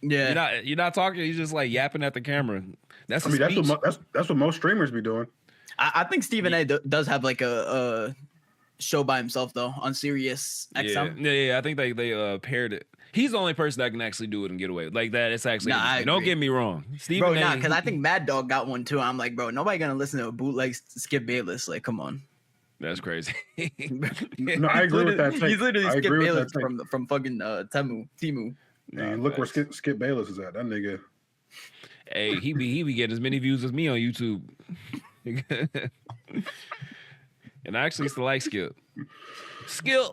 Yeah. You're not talking. You're just like yapping at the camera. That's that's what most streamers be doing. I think Stephen A. does have like a show by himself though on Sirius XM. Yeah. I think they paired it. He's the only person that can actually do it and get away like that. It's actually don't get me wrong, Stephen A. Because I think Mad Dog got one too. I'm like, bro, nobody gonna listen to a bootleg Skip Bayless. Like, come on. That's crazy. No, I agree with that. He's literally Skip Bayless from fucking Temu. Man, look where Skip Bayless is at. That nigga. Hey, he be getting as many views as me on YouTube. And I actually used to like Skip. Skip,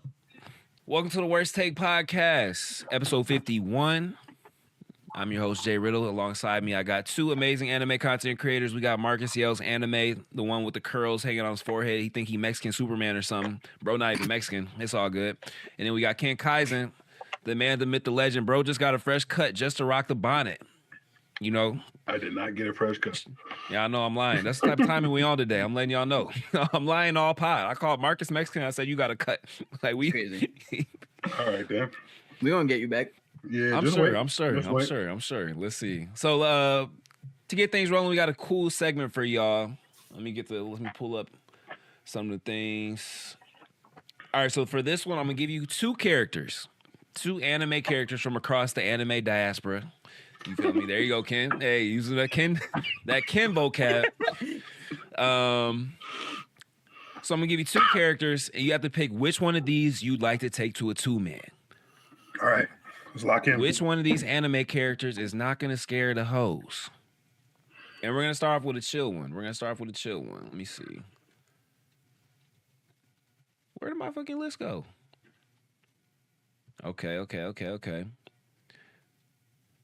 welcome to the Worst Take Podcast, episode 51. I'm your host, Jay Riddle. Alongside me, I got two amazing anime content creators. We got Marcus Yells Anime, the one with the curls hanging on his forehead. He think he Mexican Superman or something. Bro, not even Mexican. It's all good. And then we got Ken Kaizen, the man, the myth, the legend. Bro just got a fresh cut just to rock the bonnet. You know? I did not get a fresh cut. Yeah, I know I'm lying. That's the type of timing we on today. I'm letting y'all know. I'm lying all pod. I called Marcus Mexican. I said, you got a cut. Like, we crazy. All right, then. We gonna get you back. Yeah, I'm sure. Let's see. So to get things rolling, we got a cool segment for y'all. Let me pull up some of the things. All right, so for this one, I'm gonna give you two anime characters from across the anime diaspora. You feel me? There you go, Ken. Hey, using that Ken vocab. So I'm gonna give you two characters, and you have to pick which one of these you'd like to take to a 2-man. All right. Let's lock in. Which one of these anime characters is not going to scare the hoes? And we're going to start off with a chill one. Let me see. Where did my fucking list go? Okay.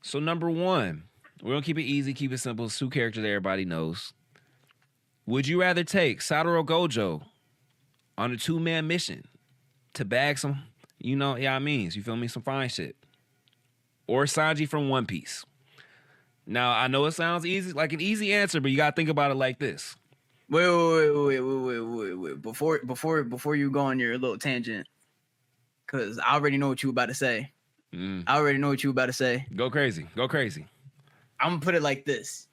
So number one, we're going to keep it easy, keep it simple. It's two characters everybody knows. Would you rather take Satoru Gojo on a 2-man mission to bag some, you feel me, some fine shit? Or Sanji from One Piece? Now, I know it sounds easy, like an easy answer, but you gotta think about it like this. Wait. Before you go on your little tangent, because I already know what you about to say. Go crazy. I'm gonna put it like this.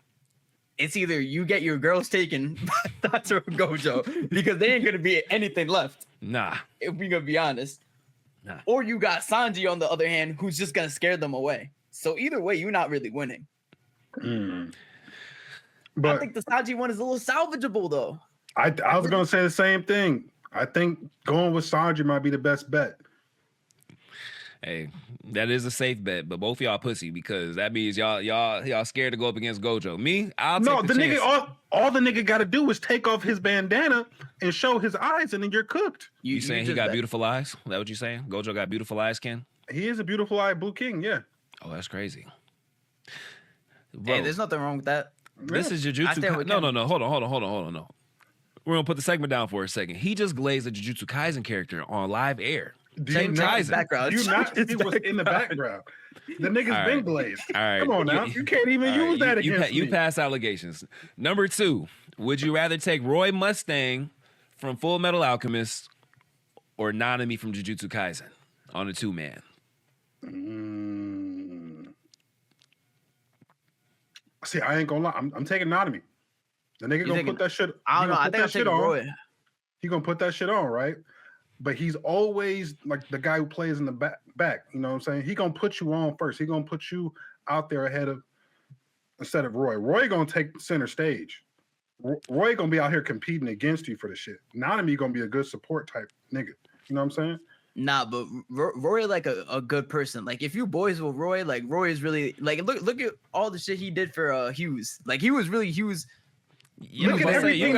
It's either you get your girls taken by Satoru Gojo, because there ain't gonna be anything left. Nah. If we're gonna be honest. Nah. Or you got Sanji on the other hand, who's just gonna scare them away. So either way, you're not really winning. But I think the Sanji one is a little salvageable, though. I was gonna say the same thing. I think going with Sanji might be the best bet. Hey, that is a safe bet, but both of y'all pussy because that means y'all scared to go up against Gojo. Me, I'll take the chance. Nigga, all the nigga got to do is take off his bandana and show his eyes, and then you're cooked. You saying he got beautiful eyes? Is that what you saying? Gojo got beautiful eyes, Ken? He is a beautiful eyed blue king, yeah. Oh, that's crazy. Bro, hey, there's nothing wrong with that. This is Jujutsu. No. Hold on. No. We're gonna put the segment down for a second. He just glazed a Jujutsu Kaisen character on live air. Same background. You not see what's in the background. The nigga's been glazed. All right. Come on now. You can't even use that against me. You pass allegations. Number two, would you rather take Roy Mustang from Full Metal Alchemist or Nanami from Jujutsu Kaisen on a 2-man? See, I ain't gonna lie. I'm taking Nanami. The nigga gonna put that shit. I don't know. I think I'm taking Roy. He gonna put that shit on, right? But he's always like the guy who plays in the back. You know what I'm saying? He gonna put you on first. He gonna put you out there instead of Roy. Roy gonna take center stage. Roy gonna be out here competing against you for the shit. Nanami gonna be a good support type nigga. You know what I'm saying? Nah, but Roy like a good person. Like if you boys with Roy, like Roy is really like look at all the shit he did for Hughes. Like he was really Hughes. Look at everything.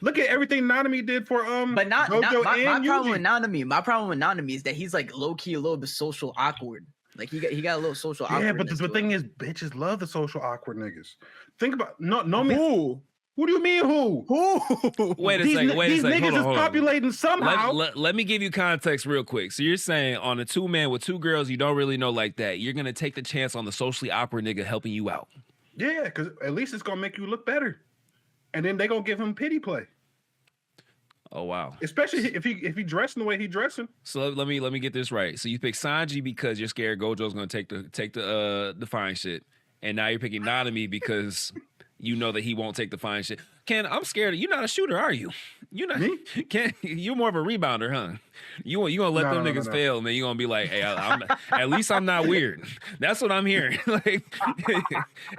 Look at everything Nanami did for But not my problem with Nanami. My problem with Nanami is that he's like low key a little bit social awkward. Like he got a little social awkward. Yeah, but the thing is, bitches love the social awkward niggas. Think about who? Who do you mean who? Wait a second. These niggas is populating somehow. Let me give you context real quick. So you're saying on a 2-man with 2 girls you don't really know like that, you're gonna take the chance on the socially awkward nigga helping you out. Yeah, because at least it's gonna make you look better. And then they gonna give him pity play. Oh wow. Especially if he dressing the way he dressing. So let me get this right. So you pick Sanji because you're scared Gojo's gonna take the fine shit, and now you're picking Nanami because you know that he won't take the fine shit. Ken, I'm scared. You're not a shooter, are you? You're not. Me? Ken, you're more of a rebounder, huh? You gonna let them niggas fail, and then you gonna be like, hey, at least I'm not weird. That's what I'm hearing. Like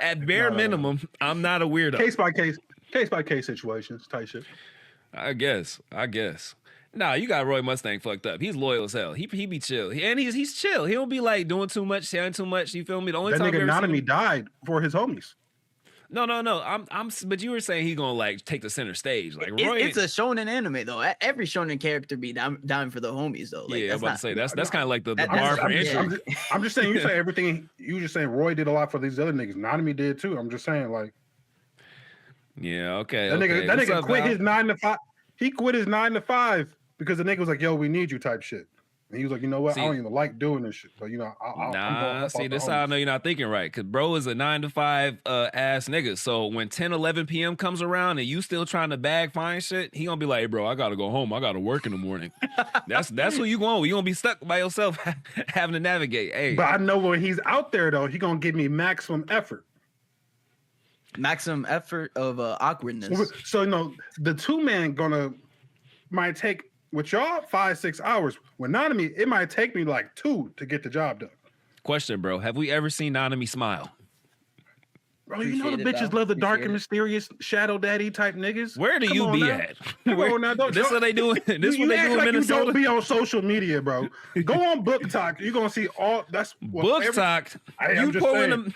at bare minimum, I'm not a weirdo. Case by case situations type shit. I guess. Nah, you got Roy Mustang fucked up. He's loyal as hell. He be chill. And he's chill. He don't be like doing too much, saying too much. You feel me? The only That time nigga Nanami died for his homies. No. But you were saying he gonna like take the center stage. Like Roy, it's a shonen anime though. Every shonen character be down for the homies though. Like, yeah, I'm about to say that's kind of like the bar for entry. I'm just saying. You say everything. You just saying Roy did a lot for these other niggas. Nanami did too. I'm just saying like. Yeah. Okay. That nigga up, quit Val? his 9 to 5. He quit his 9 to 5 because the nigga was like, "Yo, we need you," type shit. And he was like, "You know what? I don't even like doing this shit." But you know, this how I know you're not thinking right. Cause bro is a 9 to 5 ass nigga. So when 10, 11 p.m. comes around and you still trying to bag fine shit, he gonna be like, "Hey, bro, I gotta go home. I gotta work in the morning." That's who you going with. You gonna be stuck by yourself having to navigate. Hey, but I know when he's out there though, he gonna give me maximum effort. Maximum effort of awkwardness. So you know, the 2-man might take with y'all 5-6 hours. With Nanami, it might take me like 2 to get the job done. question, bro. Have we ever seen Nanami smile? Bro, you know the bitches love the dark and mysterious shadow daddy type niggas. Where do you be at? Come on now, this what they do. This what they do in like Minnesota. You don't be on social media, bro. Go on Book Talk. You're gonna see all. That's Book Talk. You pulling them.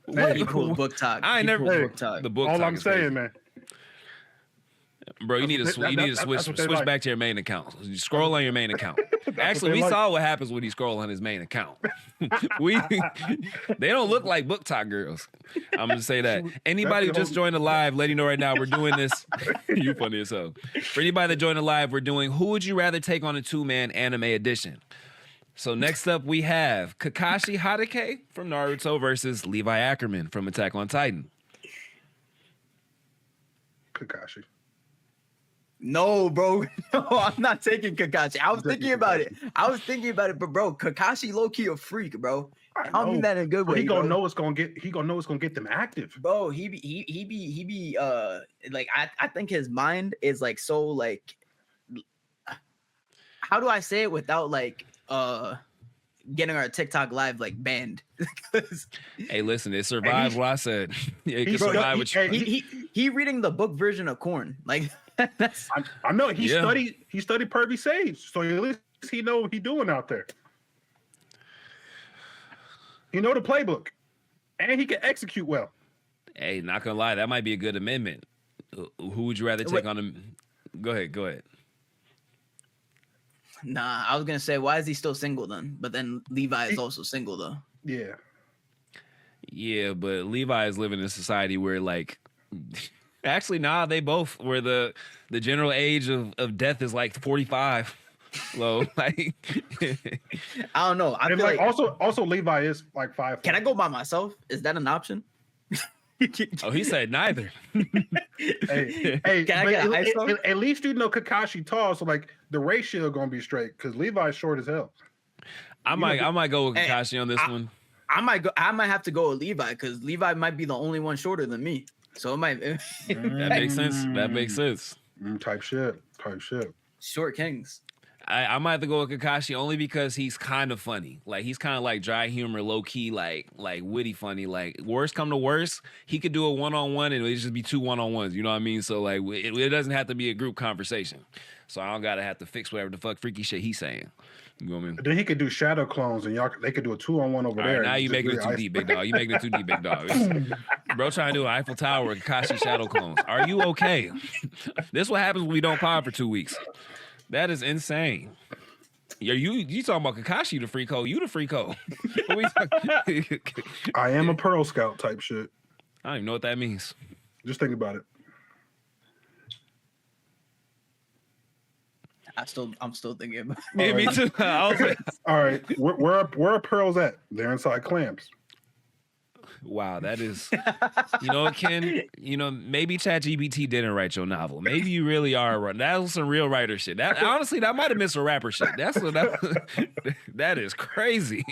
What you pull Book Talk? I ain't never Book Talk. The Book all Talk. I'm saying, man. Bro, you need to switch back to your main account. You scroll on your main account. Actually, we saw what happens when you scroll on his main account. They don't look like Book Talk girls. I'm gonna say that. Anybody who just joined the live, let you know right now we're doing this. You funny as hell. For anybody that joined the live, we're doing Who Would You Rather Take on a 2-Man Anime Edition. So next up we have Kakashi Hatake from Naruto versus Levi Ackerman from Attack on Titan. Kakashi. No, bro. No, I'm not taking Kakashi. I was thinking about it, but bro, Kakashi low key a freak, bro. I don't mean that in a good way. He gonna know it's gonna get them active. Bro, he be like I think his mind is like so like, how do I say it without like getting our TikTok live like banned? Hey, listen, it survived what I said. Yeah, it can survive what you. He reading the book version of Corn. Like that's I know he studied Pervy Sage, so at least he know what he doing out there. He know the playbook, and he can execute well. Hey, not gonna lie, that might be a good amendment. Who would you rather take on him? Go ahead. Nah, I was gonna say, why is he still single then? But then Levi is also single though. Yeah. Yeah, but Levi is living in a society where like actually they both where the general age of death is like 45. Low. Like I don't know. I feel like also Levi is like 5. Can I go by myself? Is that an option? Oh, he said neither. hey, can I get at least you know Kakashi tall, so like the ratio gonna be straight because Levi's short as hell. I might go with Kakashi on this one. I might have to go with Levi because Levi might be the only one shorter than me. So it might that makes sense. That makes sense. Type shit. Short kings. I might have to go with Kakashi only because he's kind of funny. Like he's kind of like dry humor, low key, like witty funny. Like worst come to worst, he could do a 1-on-1 and it just be 2 1-on-1s. You know what I mean? So like it doesn't have to be a group conversation. So I don't gotta have to fix whatever the fuck freaky shit he's saying. You know what I mean? Then he could do shadow clones and they could do a 2-on-1 over there. Right, now you making it too deep, big dog. You making it too deep, big dog. Bro trying to do an Eiffel Tower with Kakashi shadow clones. Are you okay? This what happens when we don't pod for 2 weeks. That is insane. You talking about Kakashi the free code? You the free code? I am a Pearl Scout type shit. I don't even know what that means. Just think about it. I'm still thinking about it. Yeah, me too. All right, where are pearls at? They're inside clamps. Wow, that is. You know, Ken. You know, maybe ChatGPT didn't write your novel. Maybe you really are right. That was some real writer shit. That honestly, that might have been some rapper shit. That is crazy.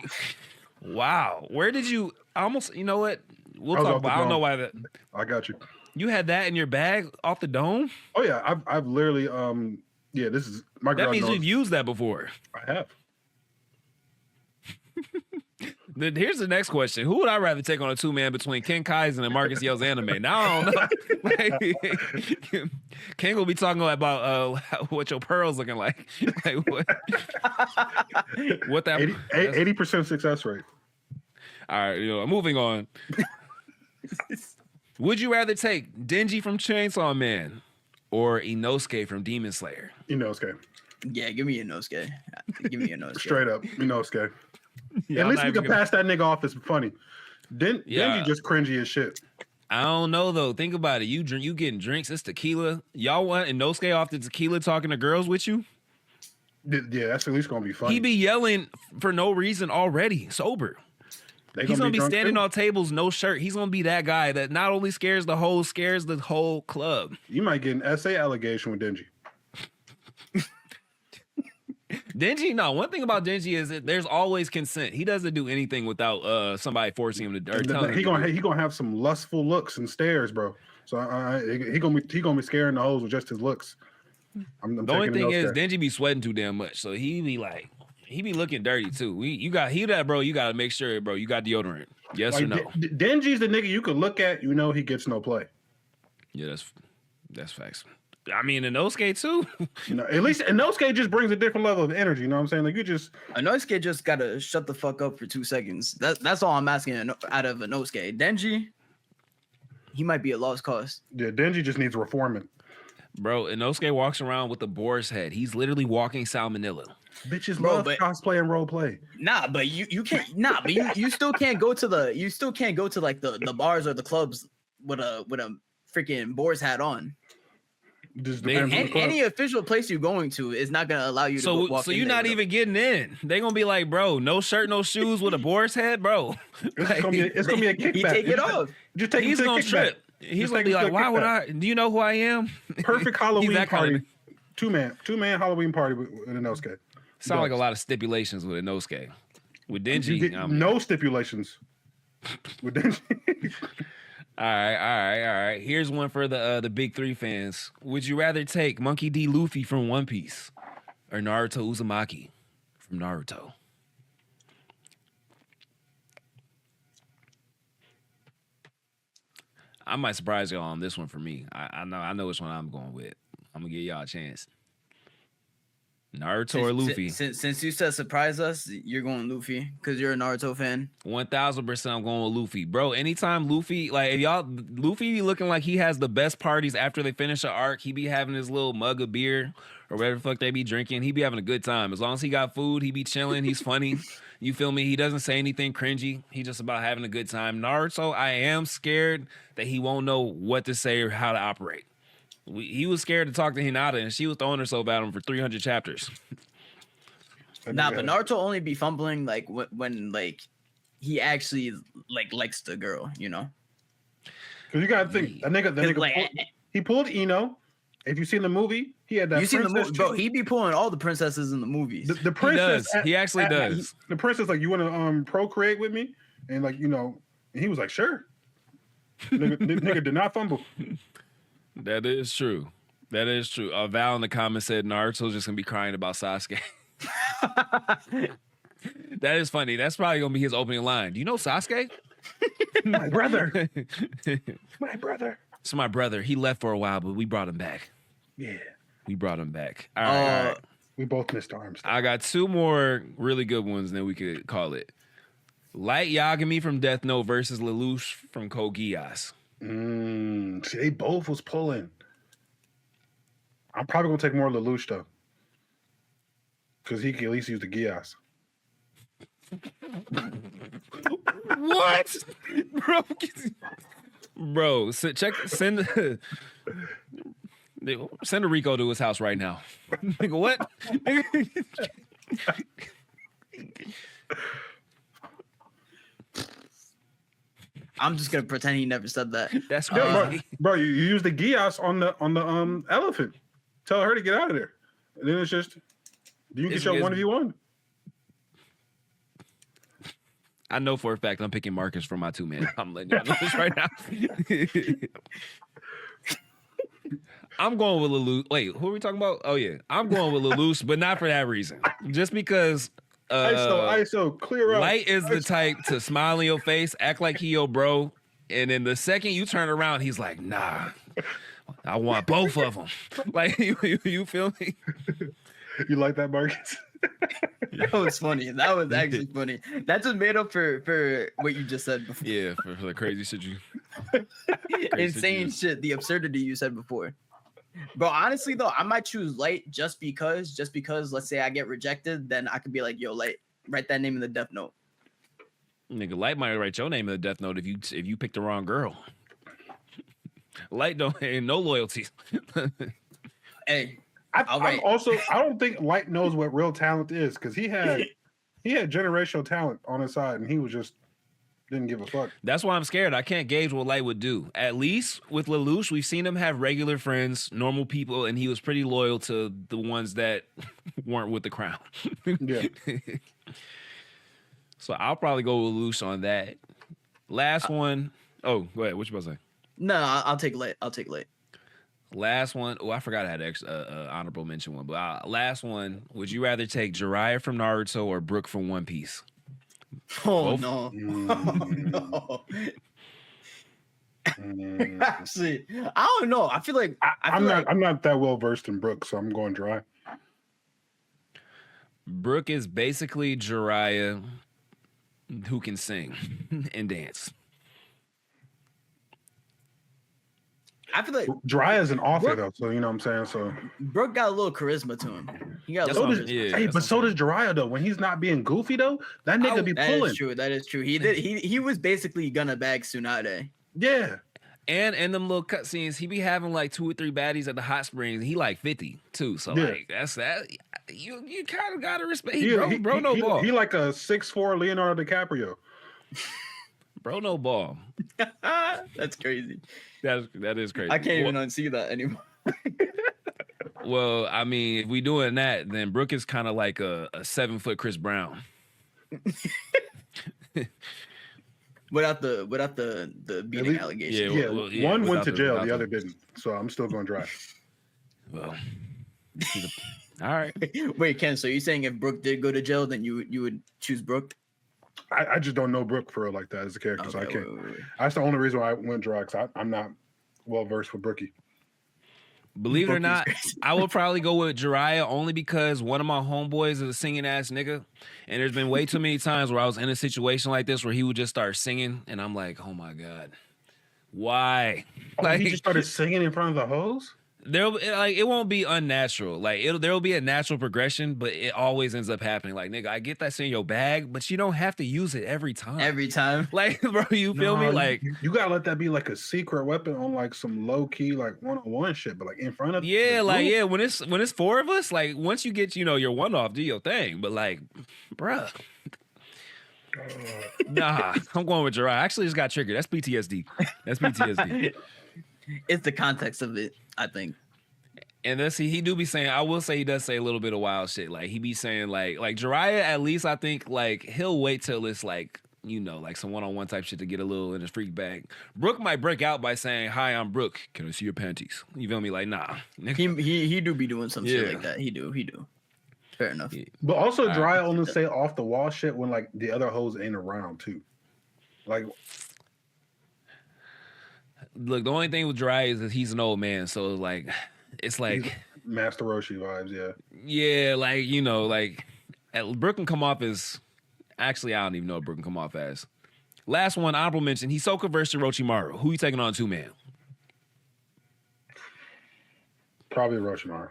Wow, where did you almost? You know what? We'll talk about. I don't know why that. I got you. You had that in your bag off the dome? Oh yeah, I've literally yeah. This is my. That means you've used that before. I have. Here's the next question. Who would I rather take on a two-man between Ken Kaizen and Marcus Yell's anime? Now I don't know. Like, Ken will be talking about what your pearls looking like. Like what that 80% success rate. All right, moving on. Would you rather take Denji from Chainsaw Man or Inosuke from Demon Slayer? Inosuke. Yeah, give me Inosuke. Give me Inosuke. Straight up, Inosuke. Yeah, at least we can pass that nigga off as funny. Denji just cringy as shit. I don't know though. Think about it. You getting drinks. It's tequila. Y'all want Inosuke off the tequila talking to girls with you? Yeah, that's at least gonna be funny. He be yelling for no reason already, sober. He's gonna be standing on tables, no shirt. He's gonna be that guy that not only scares the hoes, scares the whole club. You might get an essay allegation with Denji. Denji, no. One thing about Denji is that there's always consent. He doesn't do anything without somebody forcing him to. Or telling him he gonna have some lustful looks and stares, bro. So he gonna be scaring the hoes with just his looks. The only thing is there. Denji be sweating too damn much, so he be looking dirty too. You got bro. You got to make sure, bro. You got deodorant. Yes or no? Denji's the nigga you could look at. You know he gets no play. Yeah, that's facts. I mean, Inosuke too. At least Inosuke just brings a different level of energy. You know what I'm saying? Like Inosuke just gotta shut the fuck up for 2 seconds. That's all I'm asking out of Inosuke. Denji, he might be a lost cause. Yeah, Denji just needs reforming. Bro, Inosuke walks around with a boar's head. He's literally walking salmonella. Bitches love cosplay and role play. Nah, but you can't. Nah, but you still can't go to like the bars or the clubs with a freaking boar's hat on. Any official place you're going to is not gonna allow you to walk. So you're not even getting in. They're gonna be like, bro, no shirt, no shoes with a boar's head, bro. It's gonna be a kickback. He take it off. He's gonna trip. He's gonna be like, why would I? Do you know who I am? Perfect Halloween party. Two-man Halloween party with Inosuke. Sound like a lot of stipulations with Inosuke. With Denji, no stipulations. With Denji. All right. Here's one for the big three fans. Would you rather take Monkey D. Luffy from One Piece or Naruto Uzumaki from Naruto? I might surprise y'all on this one for me. I know which one I'm going with. I'm gonna give y'all a chance. Naruto or Luffy? Since you said surprise us, you're going Luffy because you're a Naruto fan. 1000% I'm going with Luffy. Bro, anytime Luffy, like Luffy be looking like he has the best parties after they finish an arc. He be having his little mug of beer or whatever the fuck they be drinking. He be having a good time. As long as he got food, he be chilling. He's funny. You feel me? He doesn't say anything cringy. He just about having a good time. Naruto, I am scared that he won't know what to say or how to operate. He was scared to talk to Hinata, and she was throwing herself at him for 300 chapters. Nah, but Naruto only be fumbling like when like he actually likes the girl, you know. Because you gotta think, that nigga like, he pulled Ino. If you seen the movie, he had that. You seen the movie, bro? He be pulling all the princesses in the movies. The princess, he actually does. The princess like, you want to procreate with me, and like and he was like, sure. nigga did not fumble. That is true. Val in the comments said Naruto's just gonna be crying about Sasuke. That is funny. That's probably gonna be his opening line. Do you know Sasuke? My brother. My brother. It's my brother. He left for a while, but we brought him back. Yeah. We brought him back. All right. We both missed arms. I got 2 more really good ones, and then we could call it. Light Yagami from Death Note versus Lelouch from Code Geass. See, they both was pulling. I'm probably gonna take more Lelouch though, because he can at least use the Geass. What, bro? Send a Rico to his house right now. Nigga, what? I'm just gonna pretend he never said that. That's crazy. Bro, you use the Gias on the elephant. Tell her to get out of there. And then it's just you get your 1v1. I know for a fact I'm picking Marcus for my 2-man. I'm letting y'all know this right now. I'm going with Lelouch. Wait, who are we talking about? Oh yeah, I'm going with Lelouch, but not for that reason. Just because ISO, clear out. Light is the type to smile in your face, act like he your bro, and then the second you turn around, he's like, nah, I want both of them. Like you feel me? You like that, Marcus? That was funny. That was actually funny. That just made up for what you just said before. Yeah, for the crazy shit you. Insane shit. The absurdity you said before. Bro, honestly though, I might choose Light just because let's say I get rejected, then I could be like, yo, Light, write that name in the death note. Nigga, Light might write your name in the death note if you pick the wrong girl. Light ain't no loyalty. Hey, I don't think Light knows what real talent is because he had generational talent on his side and he was just didn't give a fuck. That's why I'm scared. I can't gauge what Light would do. At least with Lelouch, we've seen him have regular friends, normal people, and he was pretty loyal to the ones that weren't with the crown. Yeah. So I'll probably go with Lelouch on that. Last one. Oh, go ahead. What you about to say? No, I'll take Light. Last one. Oh, I forgot I had an honorable mention one. But last one. Would you rather take Jiraiya from Naruto or Brook from One Piece? Oh, no. Oh, no. Actually, I don't know. I feel like I'm not that well versed in Brook, so I'm going dry. Brook is basically Jiraiya who can sing and dance. I feel like Jiraiya is an author though, so you know what I'm saying. So Brook got a little charisma to him. He got so does Jiraiya though. When he's not being goofy though, that nigga be pulling. That is true. He was basically gonna bag Tsunade. Yeah. And in them little cutscenes, he be having like 2 or 3 baddies at the hot springs. And he like 50 too. So like that's that. You kind of gotta respect. Bro, no ball. He like a 6'4" Leonardo DiCaprio. Bro, no ball. That's crazy. That is crazy. I can't even unsee that anymore. Well, I mean, if we doing that, then Brook is kind of like a 7-foot Chris Brown. Without the beating allegation. Yeah, one went to jail, the other didn't. So I'm still going dry. Well, all right. Wait, Ken. So you're saying if Brook did go to jail, then you would choose Brook? I just don't know Brook for real like that as a character, so I can't. Wait. That's the only reason why I went dry, because I'm not well versed with Brookie. Believe it or not, I will probably go with Jiraiya only because one of my homeboys is a singing ass nigga, and there's been way too many times where I was in a situation like this where he would just start singing, and I'm like, oh my god, why? Like he just started singing in front of the hoes? It won't be unnatural. Like there'll be a natural progression, but it always ends up happening. Like, nigga, I get that's in your bag, but you don't have to use it every time. Like, bro, you feel me? Like you gotta let that be like a secret weapon on like some low key like 1-on-1 shit, but like in front of when it's 4 of us, like once you get your one off, do your thing. But like, bruh. Nah, I'm going with Jiraiya. I actually just got triggered. That's PTSD. It's the context of it, I think. And then he do be saying, I will say he does say a little bit of wild shit. Like he be saying like Jiraiya, at least I think like he'll wait till it's like, like some one-on-one type shit to get a little in his freak bag. Brook might break out by saying, hi, I'm Brook. Can I see your panties? You feel me? Like, nah. He do be doing some shit like that. He do. Fair enough. Yeah. But also Jiraiya only say off the wall shit when like the other hoes ain't around too. Like, look, the only thing with Jiraiya is that he's an old man, so like it's like Master Roshi vibes, yeah. Yeah, like Brook can come off as actually I don't even know what Brook can come off as. Last one, honorable mention, Hisoka versus Orochimaru. Who you taking on 2-man? Probably Orochimaru.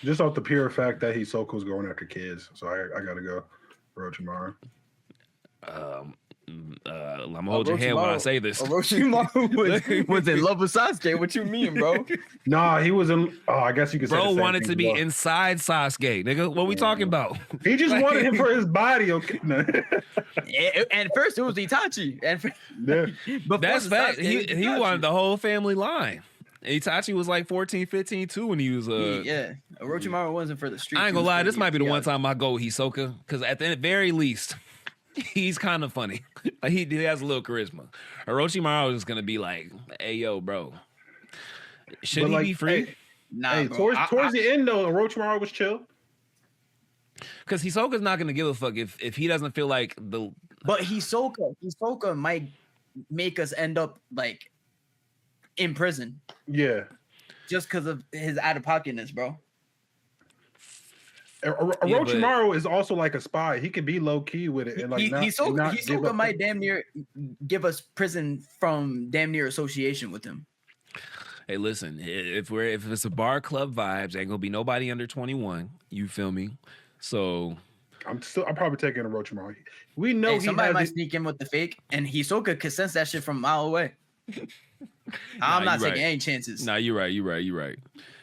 Just off the pure fact that Hisoka was going after kids, so I gotta go Orochimaru. I'm gonna hold your hand when I say this. Orochimaru was in love with Sasuke. What you mean, bro? Nah, he was in. Oh, I guess you could say. Bro wanted to be inside Sasuke, nigga. What we talking about? He just wanted him for his body, okay? And first it was Itachi, but that's fact. He wanted the whole family line. Itachi was like 14, 15 too when he was Orochimaru wasn't for the street. I ain't gonna lie, this might be the one time I go Hisoka, because at the very least, he's kind of funny. Like he has a little charisma. Orochimaru is gonna be like, "Hey, yo, bro, should he be free?" Hey, nah, bro. Towards the end though, Orochimaru was chill. Because Hisoka's not gonna give a fuck if he doesn't feel like the. But Hisoka might make us end up like in prison. Yeah. Just because of his out of pocketness, bro. Orochimaru is also like a spy. He could be low key with it, and like Hisoka might damn near give us prison from damn near association with him. Hey, listen, if it's a bar club vibes, ain't gonna be nobody under 21. You feel me? So I'm probably taking Orochimaru. We know somebody might sneak in with the fake, and Hisoka could sense that shit from a mile away. I'm not taking any chances. Nah, you're right.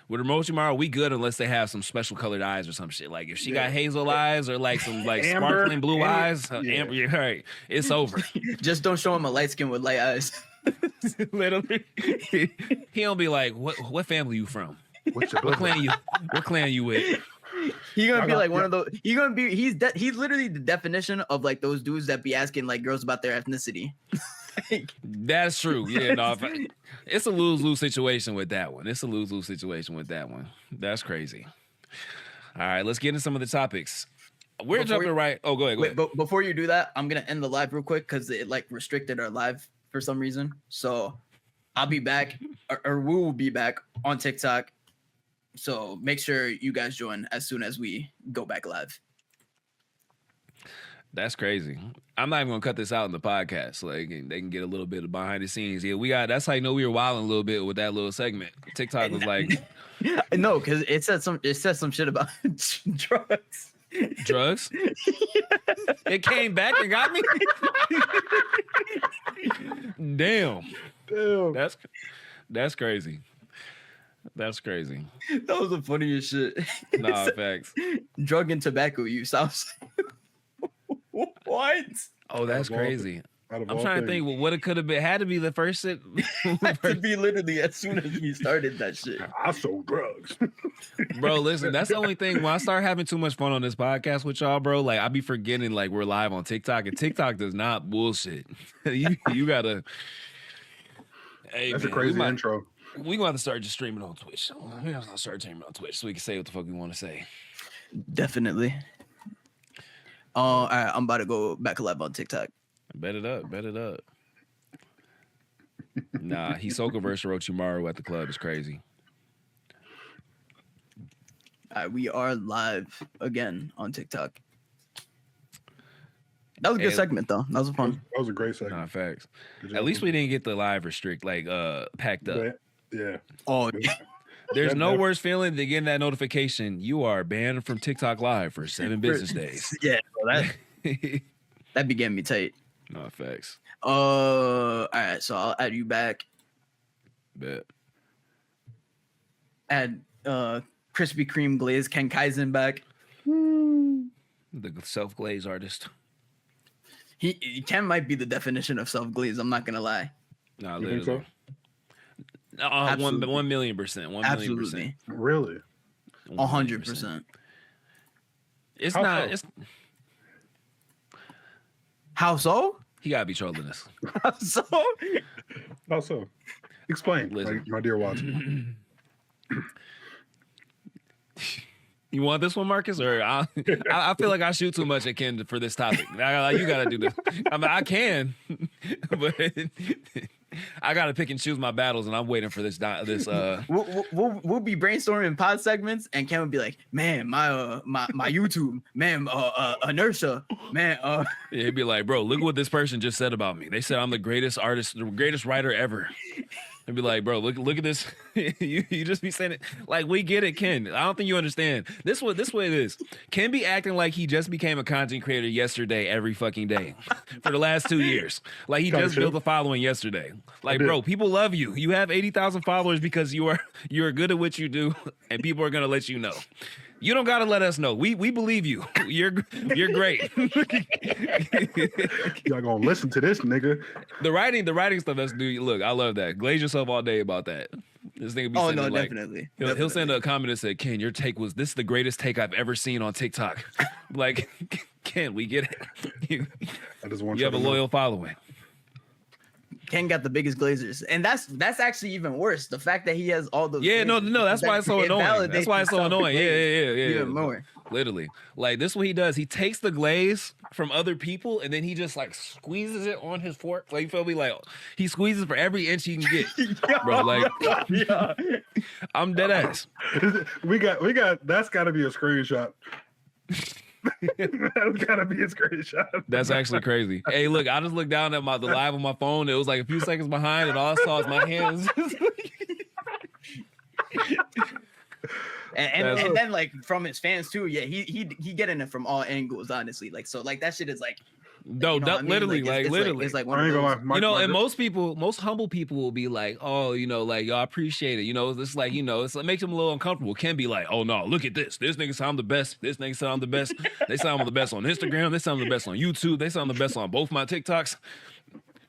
With Orochimaru, we good unless they have some special colored eyes or some shit. Like if she got hazel eyes or like some like sparkling blue eyes, amber, you're right. It's over. Just don't show him a light skin with light eyes. Literally, he don't be like, "What family you from? What clan you with?" He gonna be like one of those. He's literally the definition of like those dudes that be asking like girls about their ethnicity. That's true. Yeah, no, it's a lose-lose situation with that one. That's crazy. All right, let's get into some of the topics. We're jumping right. Oh, go ahead. But before you do that, I'm gonna end the live real quick because it like restricted our live for some reason. So I'll be back, or we will be back on TikTok. So make sure you guys join as soon as we go back live. That's crazy. I'm not even gonna cut this out in the podcast, so they can get a little bit of behind the scenes. Yeah, that's how you know we were wilding a little bit with that little segment. TikTok was like, no, because it said some shit about drugs. Drugs? Yeah. It came back and got me. Damn. That's crazy. That's crazy. That was the funniest shit. Nah, facts. Drug and tobacco use. I was what? Oh, that's crazy. I'm trying to think what it could have been. Had to be the first shit. Had to be literally as soon as we started that shit. I sold drugs. Bro, listen, that's the only thing. When I start having too much fun on this podcast with y'all, bro, like I be forgetting like we're live on TikTok, and TikTok does not bullshit. you gotta. Hey, that's a crazy intro. We gonna have to start just streaming on Twitch. We have to start streaming on Twitch so we can say what the fuck we want to say. Definitely. All right, I'm about to go back live on TikTok. Bet it up. Nah, Hisoka versus Orochimaru at the club is crazy. All right, we are live again on TikTok. That was a good segment, though. That was fun. That was a great segment. Nah, facts. At least we didn't get the live restrict, like, packed up. Yeah. Oh, There's no worse feeling than getting that notification. You are banned from TikTok Live for 7 business days. Yeah, well, that be getting me tight. No, facts. All right, so I'll add you back. Bet. Add Krispy Kreme Glaze Ken Kaizen back. The self-glaze artist. Ken might be the definition of self-glaze. I'm not gonna lie. Nah, literally. So? 1 million %. 1 million %. Really? 100%. It's not. So? It's how so? He gotta be trolling us. How so? How so? Explain, my dear watcher. You want this one, Marcus? Or I feel like I shoot too much at Ken for this topic. You gotta do this. I mean, I can, but I gotta pick and choose my battles, and I'm waiting for this. We'll be brainstorming pod segments, and Ken would be like, "Man, my YouTube, man, inertia, man." Yeah, he'd be like, "Bro, look what this person just said about me. They said I'm the greatest artist, the greatest writer ever." And be like, bro, look at this. you just be saying it like we get it, Ken. I don't think you understand. This way it is. Ken be acting like he just became a content creator yesterday, every fucking day, for the last 2 years. Like he just built a following yesterday. Like, bro, people love you. You have 80,000 followers because you're good at what you do, and people are gonna let you know. You don't gotta let us know. We believe you. You're great. Y'all gonna listen to this nigga. The writing stuff. That's dude. Look, I love that. Glaze yourself all day about that. This nigga be oh sending, no, like, definitely. He'll send a comment that said, "Ken, your take was this is the greatest take I've ever seen on TikTok." Like, Ken, we get it. I just want you have a loyal following. Ken got the biggest glazers, and that's actually even worse. The fact that he has all the no, that's why it's so annoying. That's why it's so annoying. Yeah. Even more. Literally, like this, is what he does. He takes the glaze from other people, and then he just like squeezes it on his fork. Like, you feel me? Like he squeezes for every inch he can get, bro. Like, yeah. I'm dead ass. We got. That's got to be a screenshot. That's gotta be a screenshot. That's actually crazy. Hey, look, I just looked down at the live on my phone. It was like a few seconds behind, and all I saw is my hands. and then like from his fans too. Yeah, he getting it from all angles. Honestly, like so, like that shit is like. No, you know literally, like, literally. It's like one of those. And most humble people will be like, oh, like y'all appreciate it. It's like, it makes them a little uncomfortable. Can be like, oh no, look at this. This nigga said I'm the best. This nigga said I'm the best. They said I'm the best on Instagram. They said I'm the best on YouTube. They said I'm the best on both my TikToks.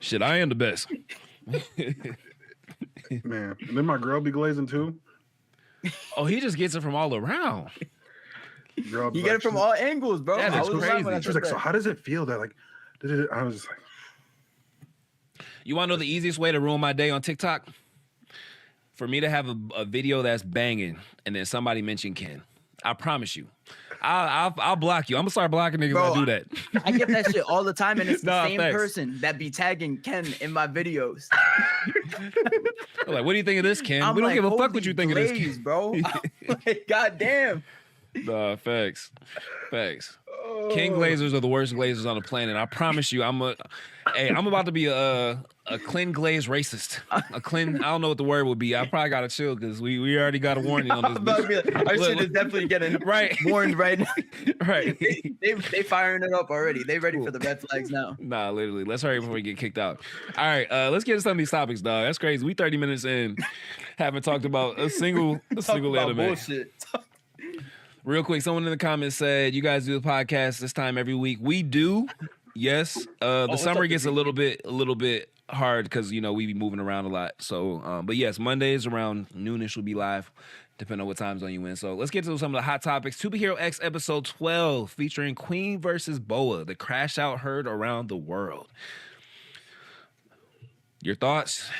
Shit, I am the best. Man, and then my girl be glazing too. Oh, he just gets it from all around. You get it from all angles, bro. That is crazy. She was like, so how does it feel that like, I was just like. You want to know the easiest way to ruin my day on TikTok? For me to have a video that's banging and then somebody mention Ken. I promise you. I'll block you. I'm going to start blocking niggas when I do that. I get that shit all the time, and it's the same person that be tagging Ken in my videos. I'm like, what do you think of this, Ken? We don't give a fuck what you think of this, Ken. Bro. Like, goddamn. Nah, facts. King glazers are the worst glazers on the planet. I promise you, I'm about to be a Clin glaze racist. I don't know what the word would be. I probably gotta chill because we already got a warning on this. Our shit is definitely getting warned right now. Right. They firing it up already. They ready for the red flags now. Nah, literally. Let's hurry before we get kicked out. All right, let's get to some of these topics, dog. That's crazy. We 30 minutes in, haven't talked about a single anime. Bullshit. Real quick, someone in the comments said, you guys do the podcast this time every week. We do. Yes. The summer gets a little bit hard because, we be moving around a lot. So, but yes, Mondays around noonish will be live, depending on what time zone you in. So let's get to some of the hot topics. Superhero X episode 12 featuring Queen versus Bowa. The crash out heard around the world. Your thoughts?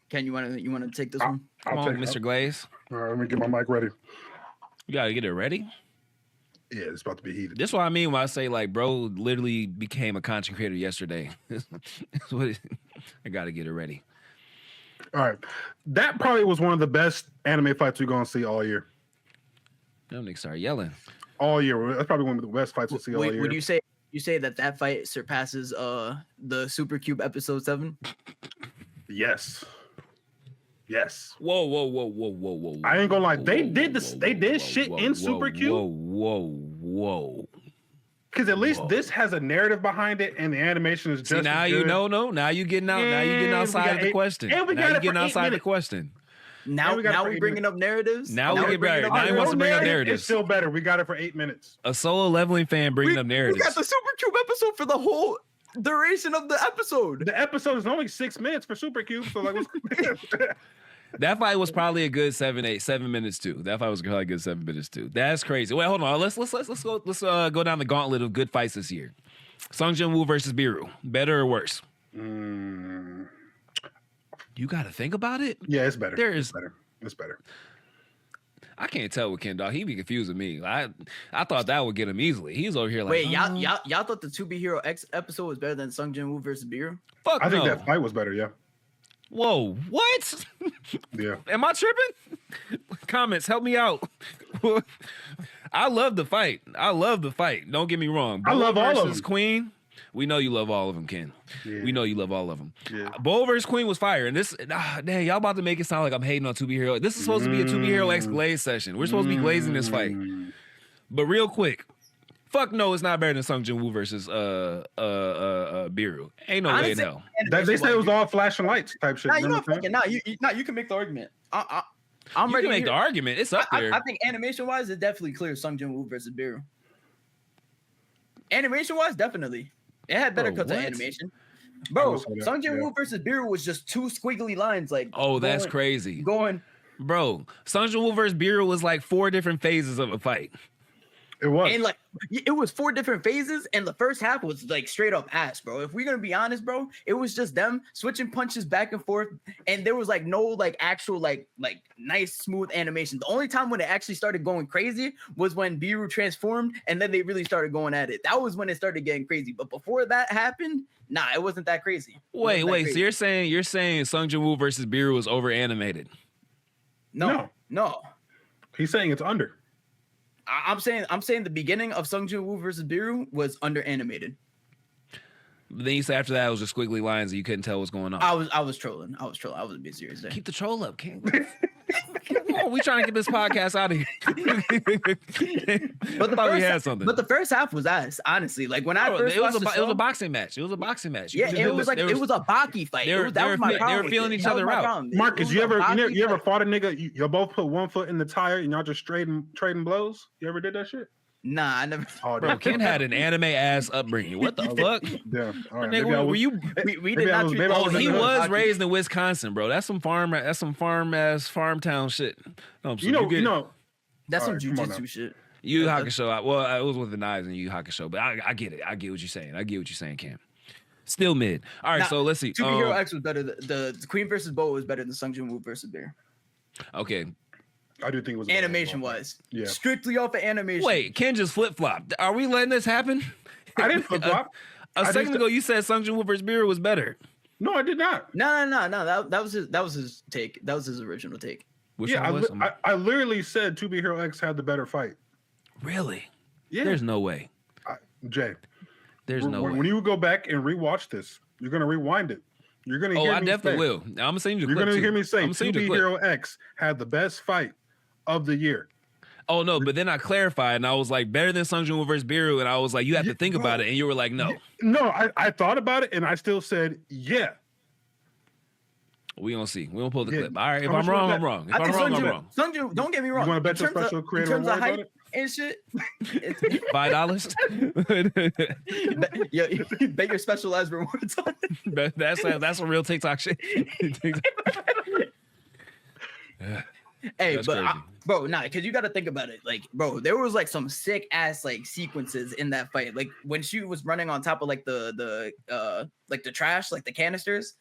Ken, you want to take this one? Come on, Mr. Glaze. All right, let me get my mic ready. You gotta get it ready. Yeah, it's about to be heated. This is what I mean when I say, like, bro literally became a content creator yesterday. I gotta get it ready. All right. That probably was one of the best anime fights we're going to see all year. Them niggas start yelling. All year. That's probably one of the best fights we'll see all year. Would you say that fight surpasses the Super Cube episode 7? Yes. Yes. Whoa. I ain't gonna lie. They did shit in Super Cube. Whoa. Because at least this has a narrative behind it, and the animation is just now as you good. Now you getting out. Now you getting outside of the question. And we got it for 8 minutes. The question. Now we bringing up narratives. Now we bringing up. Now he wants to bring up narratives. It's still better. We got it for 8 minutes. A solo leveling fan bringing up narratives. We got the Super Cube episode for the whole duration of the episode. The episode is only 6 minutes for Super Cube, so like. That fight was probably a good 7 minutes too. That fight was probably a good 7 minutes too. That's crazy. Wait, hold on. Let's go down the gauntlet of good fights this year. Sung Jin-woo versus Biru. Better or worse? You got to think about it. Yeah, it's better. It's better. I can't tell with Ken, dog. He be confusing me. I thought that would get him easily. He's over here like, wait, y'all thought the 2B X episode was better than Sung Jin-woo versus Biru? Fuck I think that fight was better. Yeah. Whoa, what? Yeah. Am I tripping? Comments, help me out. I love the fight. Don't get me wrong. I love all of them. Queen. We know you love all of them, Ken. Yeah. We know you love all of them. Yeah. Bowa vs. Queen was fire. And this, dang, y'all about to make it sound like I'm hating on 2B Hero. This is supposed to be a 2B Hero X Glaze session. We're supposed to be glazing this fight. But real quick, fuck no, it's not better than Sung Jin Woo versus Biru. Ain't no way in hell. They say it was all flashing lights type shit. Nah, you know fucking you can make the argument. I'm you ready can make the argument. It's up there. I think animation wise, it definitely clears Sung Jin Woo versus Biru. Animation wise, definitely. It had better cuts of animation. Bro, Sung Jin Woo versus Biru was just two squiggly lines. Like, that's crazy. Bro, Sung Jin Woo versus Biru was like 4 different phases of a fight. It was. And like it was 4 different phases, and the first half was like straight up ass, bro. If we're gonna be honest, bro, it was just them switching punches back and forth, and there was like no like actual like nice smooth animation. The only time when it actually started going crazy was when Biru transformed, and then they really started going at it. That was when it started getting crazy. But before that happened, nah, it wasn't that crazy. Wait. So you're saying Sung Jin Woo versus Biru was over animated? No. He's saying it's under. I'm saying the beginning of Sung Jin Woo versus Biru was under animated. Then you say after that it was just squiggly lines and you couldn't tell what's going on. I was trolling. I was a bit serious there. Keep the troll up, King. Come on, we trying to get this podcast out of here. But the first half was ass, honestly. Like when I first watched it was a boxing match. It was a boxing match. Yeah, it was a Baki fight. They were feeling each other out. Marcus, you ever fought a nigga? You both put one foot in the tire and y'all just trading blows? You ever did that shit? Nah, I never. Bro, Ken had an anime ass upbringing. What the fuck? Yeah, all right. Nigga, were you? We did not. He was raised in Wisconsin, bro. That's some farm town shit. You know. That's some jujitsu shit. Yu Hakusho. Well, I was with the knives in Yu Hakusho, but I get it. I get what you're saying. Cam. Still mid. All right, so let's see. 2B Hero X was better. The Queen versus Bowa was better than Sung Jin Woo versus Bear. Okay. I do think it was animation wise. Yeah. Strictly off of animation. Wait, Ken just flip flopped. Are we letting this happen? I didn't flip flop. A second ago, you said Sung Jin Woo versus Biru was better. No, I did not. No. That was his take. That was his original take. I literally said 2B Hero X had the better fight. Really? Yeah. There's no way. Jay. There's no way. When you go back and rewatch this, you're gonna rewind it. You're gonna hear me. I definitely will. I'm gonna send you the clip. You're gonna too. hear me say 2B Hero X had the best fight of the year. Oh no, but then I clarified and I was like, better than Sung Jin Woo versus Biru, and I was like, you have to think about it, and you were like, no. No, I thought about it and I still said yeah. We gonna see. We gonna pull the clip. All right, if I'm wrong, I'm wrong. If I'm wrong, I'm wrong. Sung Jin, don't get me wrong. You want to bet your special creator in terms of award height and shit? $5? Yeah, bet your specialized rewards on it. That's some real TikTok shit. Hey, bro, because you got to think about it. Like, bro, there was like some sick ass like sequences in that fight. Like when she was running on top of like the trash, like the canisters,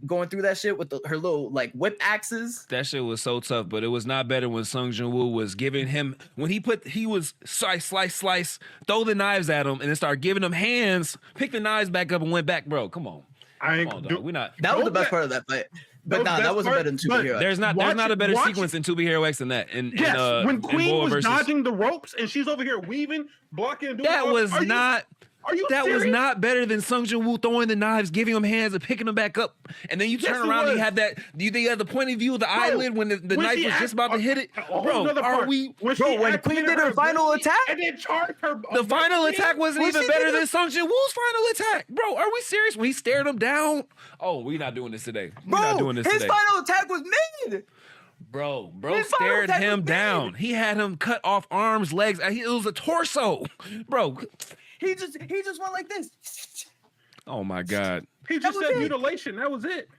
going through that shit with her little like whip axes. That shit was so tough, but it was not better when Sung Jin Woo was giving him he was slice, throw the knives at him, and then start giving him hands, pick the knives back up, and went back, bro. Come on. That was the best part of that fight. But that wasn't better than 2B Hero. There's not a better sequence in 2B Hero X than that. Yes, when Queen was dodging the ropes and she's over here weaving, blocking, and doing that was not. That was not better than Sung Jin Woo throwing the knives, giving him hands, and picking them back up. And then you turn around and you have that. Do you think you had the point of view of the eyelid when the knife was just about to hit it? Bro, when Queen did her final attack? And then charged her. The final attack wasn't even better than Sung Jin Woo's final attack. Bro, are we serious? When he stared him down? Oh, we're not doing this today. We're not doing this today. His final attack was mid. Bro stared him down. He had him cut off arms, legs. It was a torso. Bro. He just went like this. Oh my God. He just said mutilation. That was it.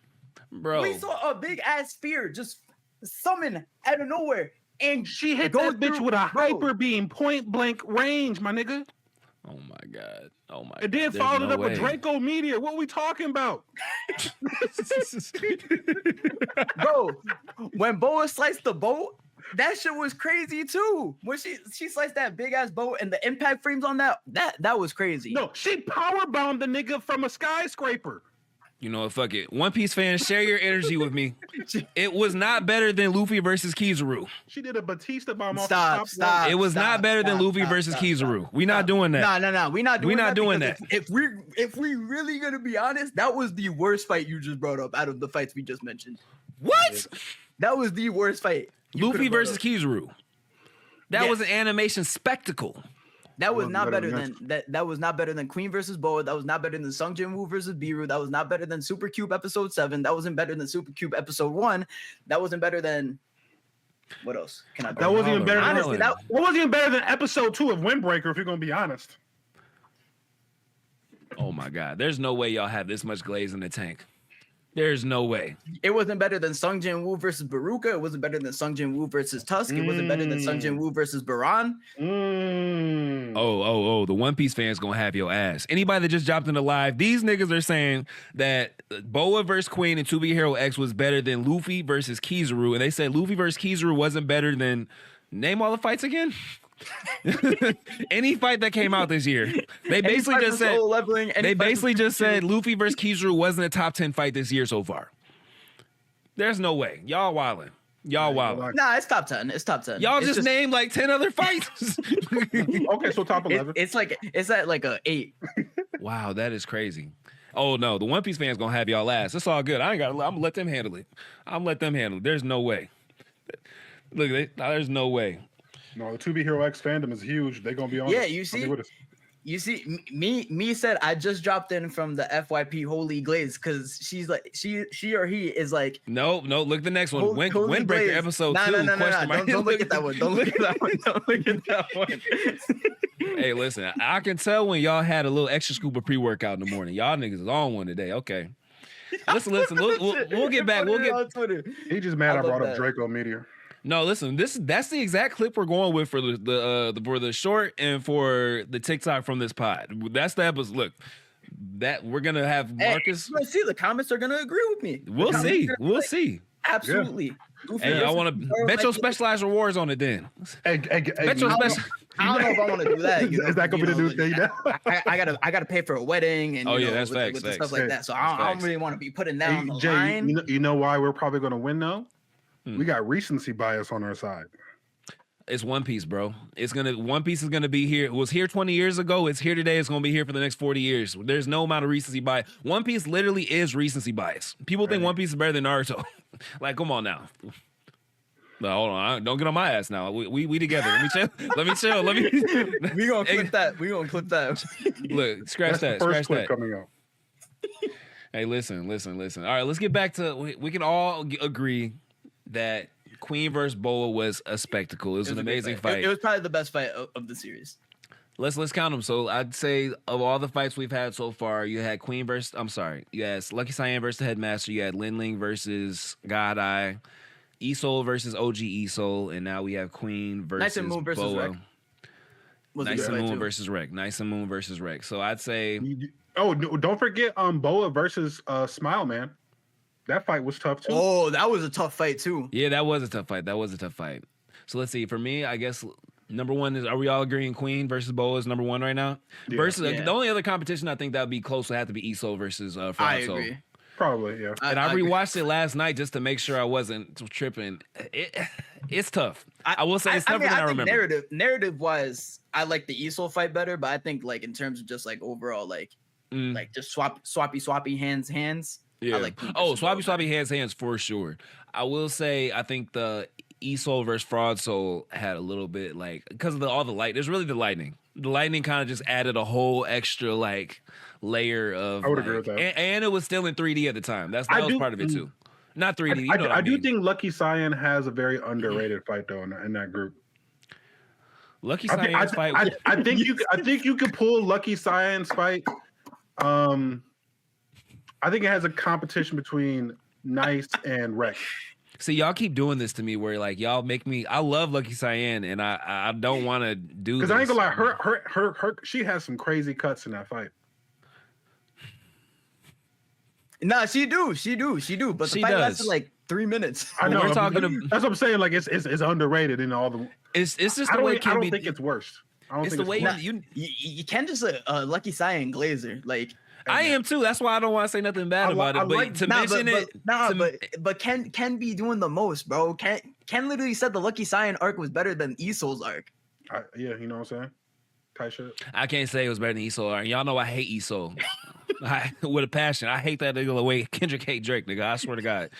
Bro. We saw a big ass spear just summon out of nowhere. And she hit that bitch with a hyper beam, point blank range, my nigga. Oh my God. Oh my God. And then followed it up with Draco Meteor. What are we talking about? Bro, when Bowa sliced the boat, that shit was crazy too. When she sliced that big ass boat and the impact frames on that was crazy. No, she power bombed the nigga from a skyscraper. You know, fuck it. One Piece fans, share your energy with me. It was not better than Luffy versus Kizaru. She did a Batista bomb off Stop, the top. stop. It was not better than Luffy versus Kizaru. We not doing that. No. We're not doing that. If we really gonna be honest, that was the worst fight you just brought up out of the fights we just mentioned. What? That was the worst fight. Luffy versus Kizaru. That was an animation spectacle. That was not better than that. That was not better than Queen versus Bowa. That was not better than Sung Jin Woo versus Biru. That was not better than Super Cube episode 7. That wasn't better than Super Cube episode 1. That wasn't better than what else? That wasn't even better. Honestly, that wasn't even better than episode 2 of Windbreaker. If you're gonna be honest. Oh my God! There's no way y'all have this much glaze in the tank. There's no way. It wasn't better than Sung Jin Woo versus Baruka. It wasn't better than Sung Jin Woo versus Tusk. It wasn't better than Sung Jin Woo versus Baran. Oh, the One Piece fans gonna have your ass. Anybody that just dropped in the live, these niggas are saying that Bowa versus Queen and 2B Hero X was better than Luffy versus Kizaru, and they said Luffy versus Kizaru wasn't better than, name all the fights again. Any fight that came out this year, they basically just said Luffy versus Kizaru wasn't a top 10 fight this year so far. There's no way. Y'all wildin'. Nah, it's top 10. It's top 10. Y'all just named like 10 other fights. Okay, so top 11. It's at like a 8. Wow, that is crazy. Oh no, the One Piece fans gonna have y'all ass. It's all good. I'm gonna let them handle it. There's no way. Look, there's no way. No, the 2B Hero X fandom is huge. They're gonna be on. Yeah, you see, me said I just dropped in from the FYP Holy Glaze because she's like she or he is like no. Look at the next one. Windbreaker episode 2. No. Don't look at that one. Don't look at that one. Hey, listen, I can tell when y'all had a little extra scoop of pre-workout in the morning. Y'all niggas is on one today. Okay. Listen. We'll get back. He just mad I brought up Draco Meteor. No, listen. That's the exact clip we're going with for the short and for the TikTok from this pod. That's the episode. Look, that we're gonna have Marcus. Hey, see, the comments are gonna agree with me. We'll see. Absolutely. Yeah. Hey, I want to bet your specialized rewards on it then. Bet your special. I don't know if I want to do that. Is that gonna be the new thing now? I gotta pay for a wedding and that's facts. Stuff like that. So I don't really want to be putting that on the line. You know why we're probably gonna win though? We got recency bias on our side. It's One Piece, bro. One Piece is gonna be here. It was here 20 years ago. It's here today. It's gonna be here for the next 40 years. There's no amount of recency bias. One Piece literally is recency bias. People think One Piece is better than Naruto. Like, come on now. No, hold on. Don't get on my ass now. We together. Let me chill. We gonna clip that. Look, scratch that. First Scratch clip that. coming out. Hey, listen. All right, let's get back to. We can all agree that Queen versus Bowa was a spectacle. It was an amazing fight. It was probably the best fight of the series. Let's count them. So I'd say of all the fights we've had so far, you had Lucky Cyan versus the Headmaster. You had Lin Ling versus God Eye, Isol versus OG Isol, and now we have Queen versus Nice and Moon versus Bowa. Rek. Nice and Moon versus Rek. So I'd say. Oh, don't forget Bowa versus Smile Man. That fight was tough too. Oh, that was a tough fight too. Yeah, that was a tough fight. So let's see. For me, I guess number one is, are we all agreeing Queen versus Bowa is number one right now? Yeah. The only other competition I think that would be close would have to be Isol versus Fraud. I agree. Probably, yeah. And I rewatched it last night just to make sure I wasn't tripping. It's tough. I will say it's tougher than I remember. Narrative wise, I like the Isol fight better, but I think like in terms of just like overall like just swappy hands. Yeah. I like swappy hands for sure. I will say I think the Isol versus Fraud Soul had a little bit like because of all the light. There's really the lightning. The lightning kind of just added a whole extra like layer of. I would agree with that. And it was still in 3D at the time. That was part of it too. Not 3D. I do think Lucky Cyan has a very underrated fight though in that group. Lucky Cyan's fight. I think you could pull Lucky Cyan's fight. I think it has a competition between Nice and Rek. See, y'all keep doing this to me where like y'all make me. I love Lucky Cyan and I don't want to do this. Because I ain't gonna lie, her she has some crazy cuts in that fight. Nah, she do. But the fight lasted like 3 minutes. I know. That's what I'm saying. Like it's underrated in all the. It's just I the way don't think it's worse. It's the way you can't just Lucky Cyan Glazer. Like I am too. That's why I don't want to say nothing bad about it. But Ken be doing the most, bro. Ken literally said the Lucky Cyan arc was better than Isol's arc. Yeah, you know what I'm saying? Tight shit. I can't say it was better than Esol arc. Y'all know I hate Esol. With a passion. I hate that nigga the way Kendrick hate Drake, nigga. I swear to God.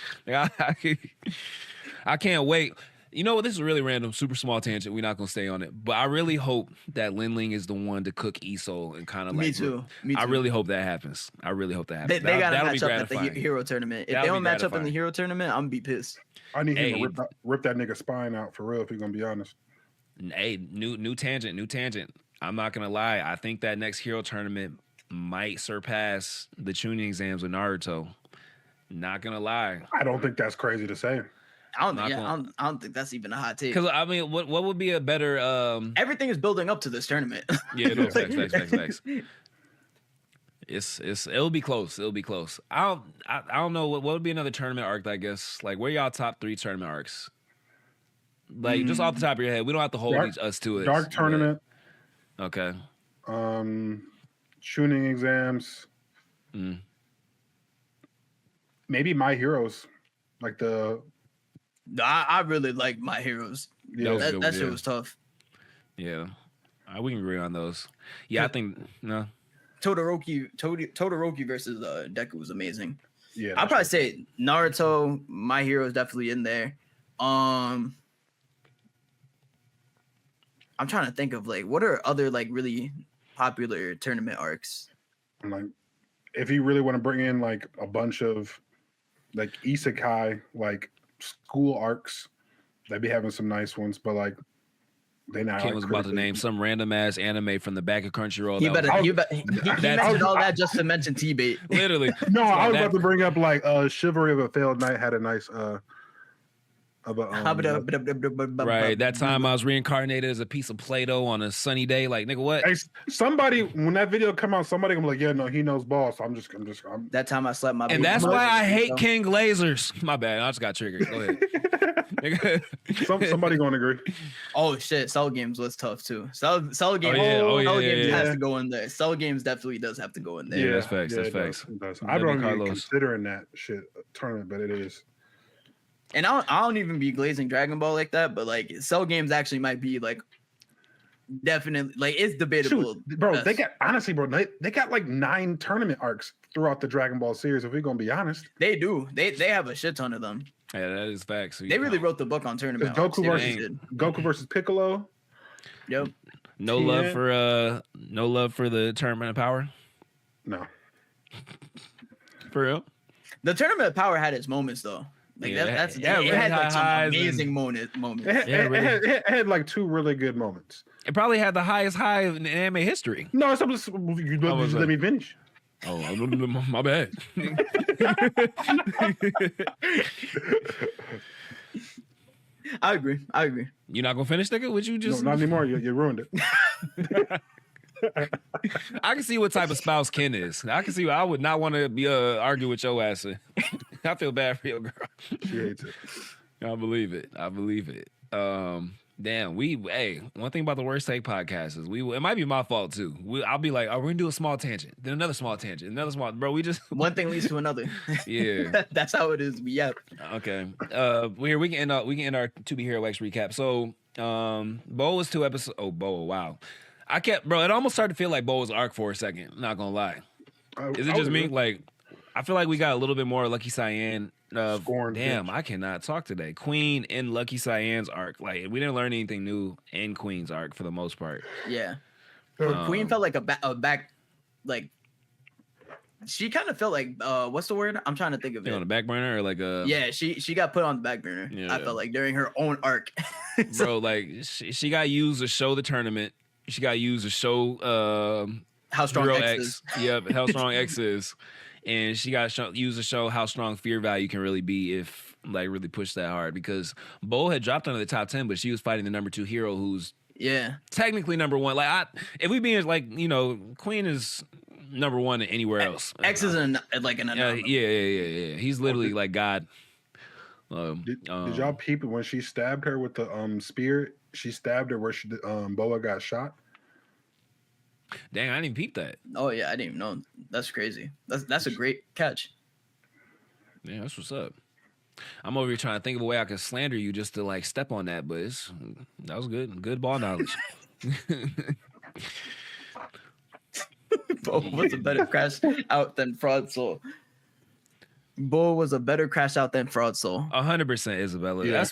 I can't wait. You know what? This is really random, super small tangent. We're not gonna stay on it, but I really hope that Lin Ling is the one to cook Esol and kind of like. Me too. I really hope that happens. I really hope that happens. They gotta match up at the Hero Tournament. If they don't match up in the Hero Tournament, I'm gonna be pissed. I need him to rip that nigga spine out for real. If you're gonna be honest. Hey, new tangent. I'm not gonna lie. I think that next Hero Tournament might surpass the tuning exams with Naruto. Not gonna lie. I don't think that's crazy to say. I don't think that's even a hot take. Because I mean, what would be a better? Everything is building up to this tournament. Yeah, no, facts. It'll be close. It'll be close. I don't know what would be another tournament arc. I guess like where y'all top 3 tournament arcs? Like just off the top of your head, we don't have to hold us to it. Dark tournament. Okay. Tuning exams. Maybe My Heroes, like the. I really like My Heroes. Yeah, that shit was tough. Yeah, we can agree on those. Yeah, I think no. Todoroki versus Deku was amazing. Yeah, I'd probably say Naruto, My Hero is definitely in there. I'm trying to think of like what are other like really popular tournament arcs. Like, if you really want to bring in like a bunch of like isekai, like school arcs, they'd be having some nice ones, but like they not. Ken was about to name some random ass anime from the back of Crunchyroll. He mentioned all that just to mention T-Bait. Literally. No, I was about to bring up like Chivalry of a Failed Knight had a nice right. That time I was reincarnated as a piece of Play-Doh on a sunny day. Like, nigga, what? Hey, somebody, when that video come out, somebody gonna be like, yeah, no, he knows ball. So I'm just. That time I slept my. And that's why I hate King Glazers. My bad. I just got triggered. Go ahead. Somebody gonna agree. Oh shit, Cell Games was tough too. Cell Games. Cell Games has to go in there. Cell Games definitely does have to go in there. Yeah, that's facts. That's facts. I don't even considering that shit a tournament, but it is. And I don't even be glazing Dragon Ball like that, but like Cell Games actually might be like definitely like it's debatable. Shoot, bro, they got they got like 9 tournament arcs throughout the Dragon Ball series. If we're gonna be honest, they do. They have a shit ton of them. Yeah, that is facts. They really wrote the book on tournament. Goku versus Piccolo. Yep. No love for the tournament of power. No. For real. The tournament of power had its moments though. Like it had like some amazing moments. It had like 2 really good moments. It probably had the highest high in anime history. No, it's just let me finish. Oh, my bad. I agree. You're not gonna finish, nigga? Would you just? No, not anymore. You ruined it. I can see what type of spouse Ken is. I can see. I would not want to be argue with your ass. I feel bad for your girl. She hates it. I believe it. Damn. One thing about the Worst Take podcast is it might be my fault too. I'll be like, we're gonna do a small tangent, then another small tangent, bro. We just one thing leads to another. Yeah, that's how it is. Yep. Okay. We can end our To Be Hero X recap. So, Bowa was 2 episodes. Oh, Bowa. Wow. It almost started to feel like Bowa's arc for a second. Not gonna lie. Is it just me? Like, I feel like we got a little bit more Lucky Cyan. Damn, I cannot talk today. Queen and Lucky Cyan's arc. Like, we didn't learn anything new in Queen's arc for the most part. Yeah. Queen felt like a back, like, she kind of felt like, what's the word? I'm trying to think of it. On the back burner or like a... Yeah, she got put on the back burner. Yeah. I felt like during her own arc. Bro, like, she got used to show the tournament. She got used to show how strong X is. Yep, how strong X is. And she got used to show how strong fear value can really be if like really push that hard. Because Bowa had dropped under the top 10, but she was fighting the number 2 hero who's technically number 1. Like if we being like, Queen is number 1 anywhere else. X is an yeah. He's literally like God. Did y'all peep it when she stabbed her with the spear? She stabbed her where Bowa got shot. Dang, I didn't even peep that. Oh yeah, I didn't even know. That's crazy. That's a great catch. Yeah, that's what's up. I'm over here trying to think of a way I could slander you just to like step on that, but that was good. Good ball knowledge. Bowa was a better crash out than Fraud Soul. Bowa was a better crash out than Fraud Soul. 100% Isabella. Yeah.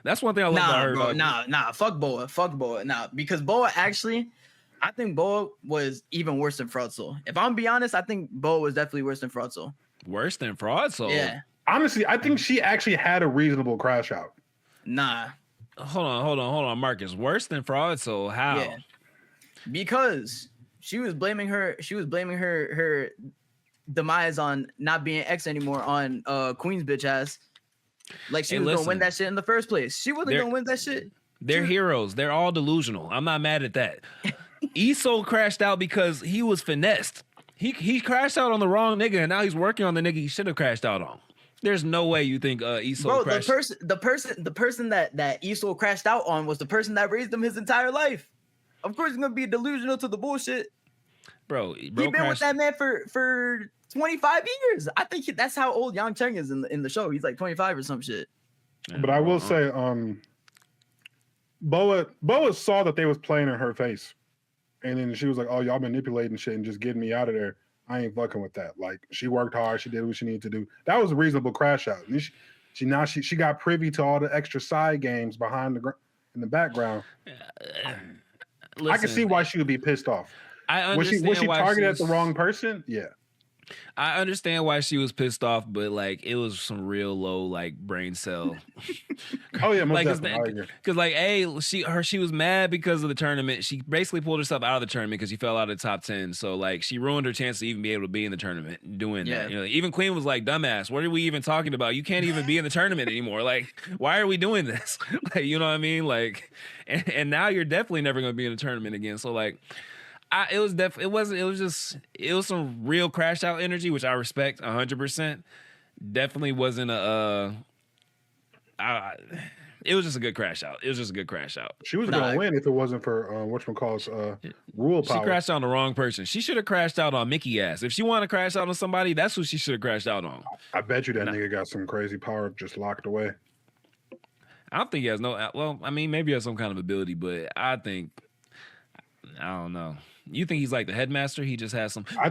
That's one thing I love about her. Bro, nah. Fuck Bowa. Nah, because Bowa actually, I think Bowa was even worse than Fraud Soul. If I'm be honest, I think Bowa was definitely worse than Fraud Soul. Worse than Fraud Soul? Yeah. Honestly, I think she actually had a reasonable crash out. Nah. Hold on, Marcus. Worse than Fraud Soul? How? Yeah. Because she was blaming her demise on not being X anymore on Queen's bitch ass. Like she was gonna win that shit in the first place. She wasn't gonna win that shit. They're heroes. They're all delusional. I'm not mad at that. Eso crashed out because he was finessed. He crashed out on the wrong nigga, and now he's working on the nigga he should have crashed out on. There's no way you think Eso crashed. The person that Eso crashed out on was the person that raised him his entire life. Of course, he's gonna be delusional to the bullshit. Bro, he been with that man for 25 years. I think that's how old Yang Cheng is in the show. He's like 25 or some shit. But I will say, Bowa saw that they was playing in her face, and then she was like, "Oh, y'all manipulating shit and just getting me out of there. I ain't fucking with that." Like, she worked hard. She did what she needed to do. That was a reasonable crash out. And she got privy to all the extra side games behind in the background. Listen, I can see why she would be pissed off. I understand was she targeted at the wrong person? Yeah. I understand why she was pissed off, but like it was some real low like brain cell. Oh yeah, most definitely. Because like she was mad because of the tournament. She basically pulled herself out of the tournament because she fell out of the top 10. So like she ruined her chance to even be able to be in the tournament doing that. You know, even Queen was like, "Dumbass, what are we even talking about? You can't even be in the tournament anymore. Like, why are we doing this? Like, you know what I mean? Like, and now you're definitely never gonna be in the tournament again. So like." It was some real crash out energy, which I respect 100%. Definitely wasn't it was just a good crash out. It was just a good crash out. She was gonna win if it wasn't for rule power. She crashed out on the wrong person. She should have crashed out on Mickey ass. If she wanted to crash out on somebody, that's who she should have crashed out on. I bet you that nigga got some crazy power just locked away. I don't think he has maybe he has some kind of ability, but I don't know. You think he's like the headmaster? He just has some. I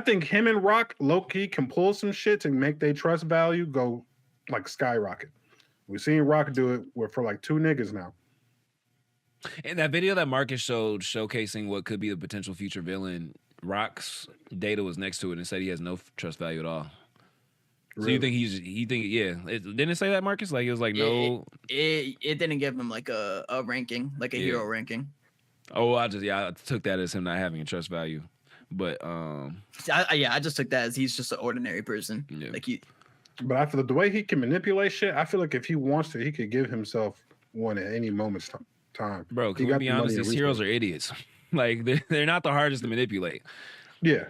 think him and Rock low key can pull some shit to make their trust value go like skyrocket. We've seen Rock do it for like 2 niggas now. In that video that Marcus showed showcasing what could be the potential future villain, Rock's data was next to it and said he has no trust value at all. Really? So you think didn't it say that, Marcus? Like it was like no. It didn't give him like a ranking, like a hero ranking. Oh, I took that as him not having a trust value, but I just took that as he's just an ordinary person. Yeah. But I feel the way he can manipulate shit, I feel like if he wants to, he could give himself one at any moment's time. Bro, can we be honest? These heroes are idiots. Like they're not the hardest to manipulate. Yeah,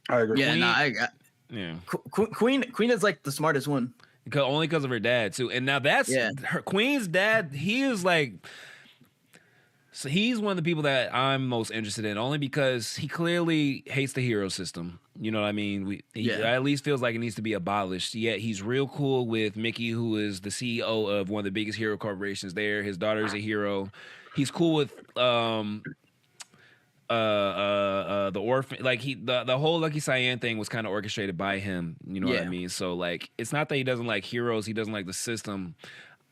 I agree. Yeah, Queen is like the smartest one. Only because of her dad too, and now that's her Queen's dad. He is like. So he's one of the people that I'm most interested in, only because he clearly hates the hero system. You know what I mean? He at least feels like it needs to be abolished. Yet he's real cool with Mickey, who is the CEO of one of the biggest hero corporations there. His daughter is a hero. He's cool with the orphan. Like the whole Lucky Cyan thing was kind of orchestrated by him. You know what I mean? So like, it's not that he doesn't like heroes. He doesn't like the system.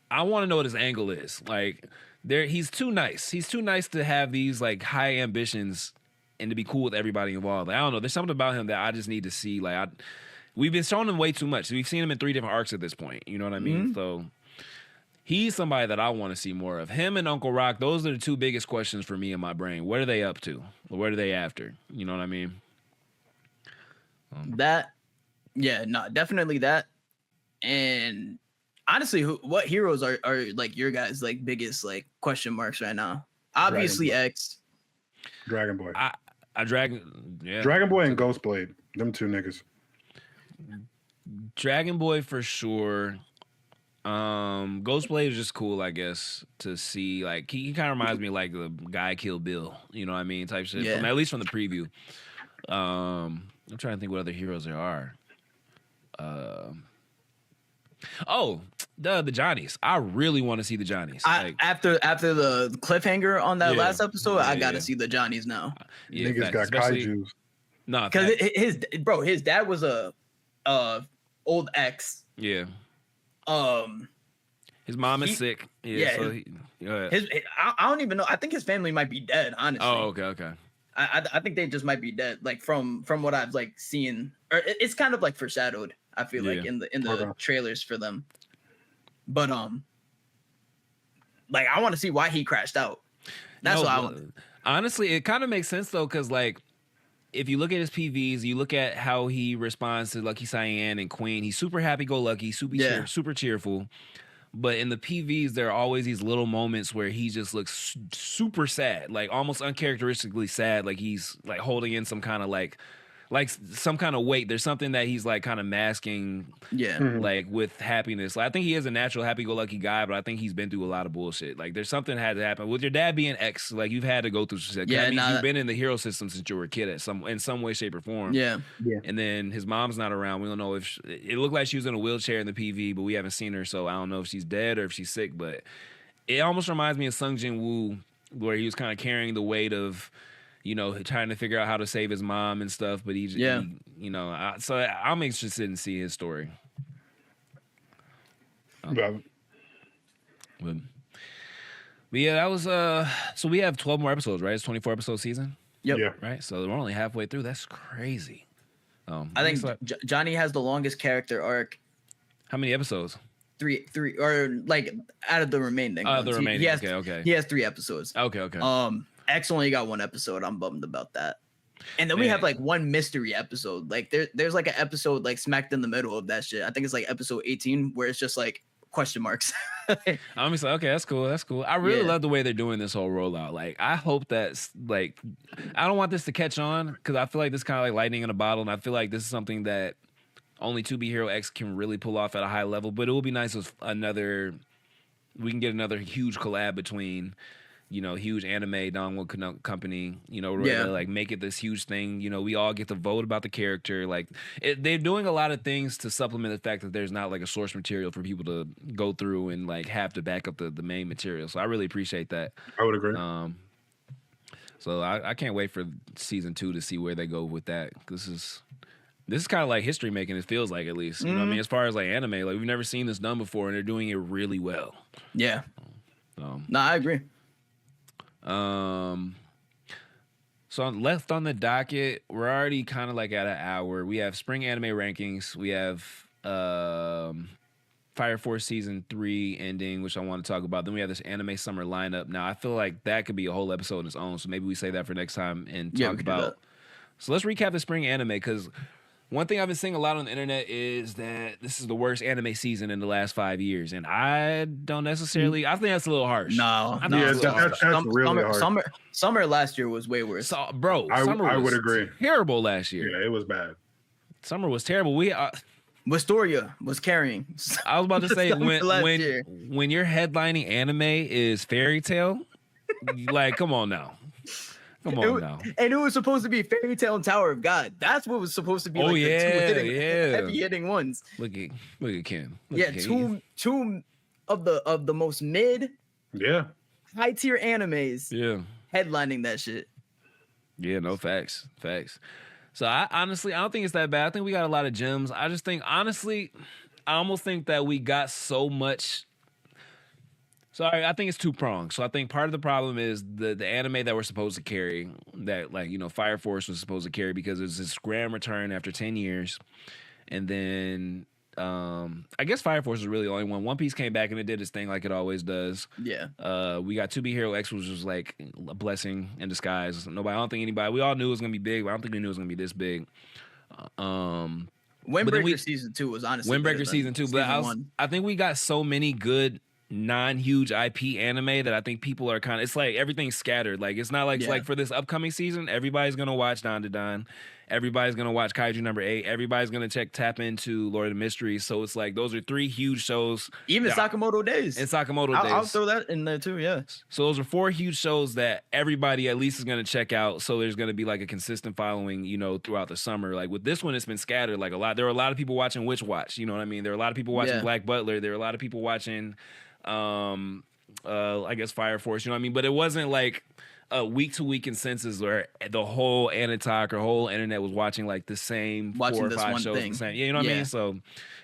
I want to know what his angle is. Like. He's too nice. He's too nice to have these like high ambitions and to be cool with everybody involved. Like, I don't know. There's something about him that I just need to see. Like, we've been showing him way too much. We've seen him in 3 different arcs at this point. You know what I mean? Mm-hmm. So he's somebody that I want to see more of. Him and Uncle Rock. Those are the 2 biggest questions for me in my brain. What are they up to? What are they after? You know what I mean? Definitely that. And. Honestly, what heroes are like your guys' like biggest like question marks right now? Obviously, X, Dragon Boy. Dragon Boy and Ghostblade. Them 2 niggas. Dragon Boy for sure. Ghostblade is just cool, I guess, to see. Like he kind of reminds me of, like the guy Kill Bill, you know what I mean, type shit. Yeah. At least from the preview. I'm trying to think what other heroes there are. The Johnnies. I really want to see the Johnnies. After the cliffhanger on that last episode, I gotta see the Johnnies now. Yeah, niggas got kaijus. No, because his dad was a old ex. Yeah. His mom is sick. Yeah. So I don't even know. I think his family might be dead. Honestly. Oh, okay. I think they just might be dead. Like from what I've like seen, or it's kind of like foreshadowed. I feel like in the trailers for them, but like I want to see why he crashed out. That's what I want. Honestly, it kind of makes sense though, because like if you look at his PVs, you look at how he responds to Lucky Cyan and Queen. He's super happy-go-lucky, super cheerful. But in the PVs, there are always these little moments where he just looks super sad, like almost uncharacteristically sad, like he's like holding in some kind of like some kind of weight. There's something that he's like kind of masking, like with happiness. Like, I think he is a natural happy-go-lucky guy, but I think he's been through a lot of bullshit. Like there's something that had to happen with your dad being ex. Like you've had to go through shit. Yeah, you've been in the hero system since you were a kid in some way, shape, or form. Yeah. And then his mom's not around. We don't know if it looked like she was in a wheelchair in the PV, but we haven't seen her, so I don't know if she's dead or if she's sick. But it almost reminds me of Sung Jin Woo, where he was kind of carrying the weight of, you know, trying to figure out how to save his mom and stuff, but he so I'm interested in seeing his story. But yeah, that was so we have 12 more episodes, right? It's 24 episode season. Yep. Yeah. Right. So we're only halfway through. That's crazy. I think Johnny has the longest character arc. How many episodes? Three, or like out of the remaining. He has, okay. He has 3 episodes. Okay. X only got 1 episode. I'm bummed about that. And then we have like 1 mystery episode. Like there's like an episode like smacked in the middle of that shit. I think it's like episode 18 where it's just like question marks. I'm just like, okay, that's cool. I really love the way they're doing this whole rollout. Like, I hope that's like, I don't want this to catch on because I feel like this is kind of like lightning in a bottle, and I feel like this is something that only 2B Hero X can really pull off at a high level. But it will be nice if we can get another huge collab between, you know, huge anime Dongwon company, you know, really like make it this huge thing. You know, we all get to vote about the character. Like they're doing a lot of things to supplement the fact that there's not like a source material for people to go through and like have to back up the main material. So I really appreciate that. I would agree. So I can't wait for season 2 to see where they go with that. This is kind of like history making. It feels like, at least, you know what I mean, as far as like anime, like we've never seen this done before, and they're doing it really well. Yeah. No, I agree. So left on the docket, we're already kind of like at an hour. We have spring anime rankings. We have Fire Force season 3 ending, which I want to talk about. Then we have this anime summer lineup. Now I feel like that could be a whole episode on its own. So maybe we save that for next time and talk about. So let's recap the spring anime, because one thing I've been seeing a lot on the internet is that this is the worst anime season in the last 5 years, and I don't necessarily. I think that's a little harsh. No, that's really harsh. Summer last year was way worse. So, bro, I would agree. Terrible last year. Yeah, it was bad. Summer was terrible. Wistoria was carrying. I was about to say when your headlining anime is Fairy Tail, like, come on now. Come on now. And it was supposed to be Fairy Tail and Tower of God. That's what was supposed to be the 2 heavy hitting ones. Look at Ken. Two of the most mid high tier animes. Yeah. Headlining that shit. Yeah, no, facts. So I honestly don't think it's that bad. I think we got a lot of gems. I just think, honestly, I almost think that we got so much. Sorry, I think it's 2-pronged. So I think part of the problem is the anime that we're supposed to carry, that, like, you know, Fire Force was supposed to carry, because it was this grand return after 10 years. And then I guess Fire Force was really the only one. One Piece came back and it did its thing like it always does. Yeah. We got 2B Hero X, which was like a blessing in disguise. We all knew it was going to be big, but I don't think we knew it was going to be this big. Windbreaker season 2 was honestly Windbreaker season 2, but I think we got so many good non-huge IP anime that I think people are kind of, it's like everything's scattered. Like, it's not like, it's like for this upcoming season, everybody's gonna watch Don to Don, Everybody's gonna watch Kaiju number 8. Everybody's gonna tap into Lord of the Mysteries. So it's like those are 3 huge shows. Even Sakamoto Days. And Sakamoto Days. I'll throw that in there too. Yeah. So those are 4 huge shows that everybody at least is gonna check out. So there's gonna be like a consistent following, throughout the summer. Like with this one, it's been scattered. Like there are a lot of people watching Witch Watch. You know what I mean? There are a lot of people watching Black Butler. There are a lot of people watching, I guess Fire Force. You know what I mean? But it wasn't like a week-to-week consensus where the whole Anatok or whole internet was watching like the same 4 or 5 shows. The same, you know what I mean? So,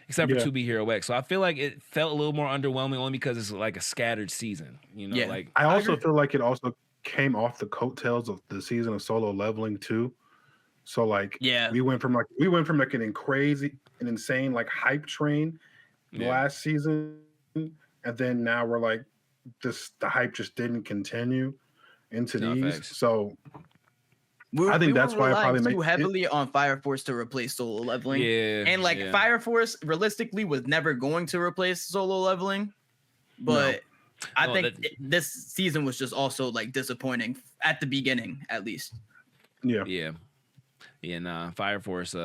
except for 2B Hero X. So I feel like it felt a little more underwhelming only because it's like a scattered season. Like I also feel like it also came off the coattails of the season of Solo Leveling too. So like we went from like an insane like hype train last season, and then now we're like the hype just didn't continue into these. Facts. So I think that's why I probably too heavily on Fire Force to replace Solo Leveling. And Fire Force realistically was never going to replace Solo Leveling, but I think this season was just also like disappointing at the beginning, at least. Fire Force.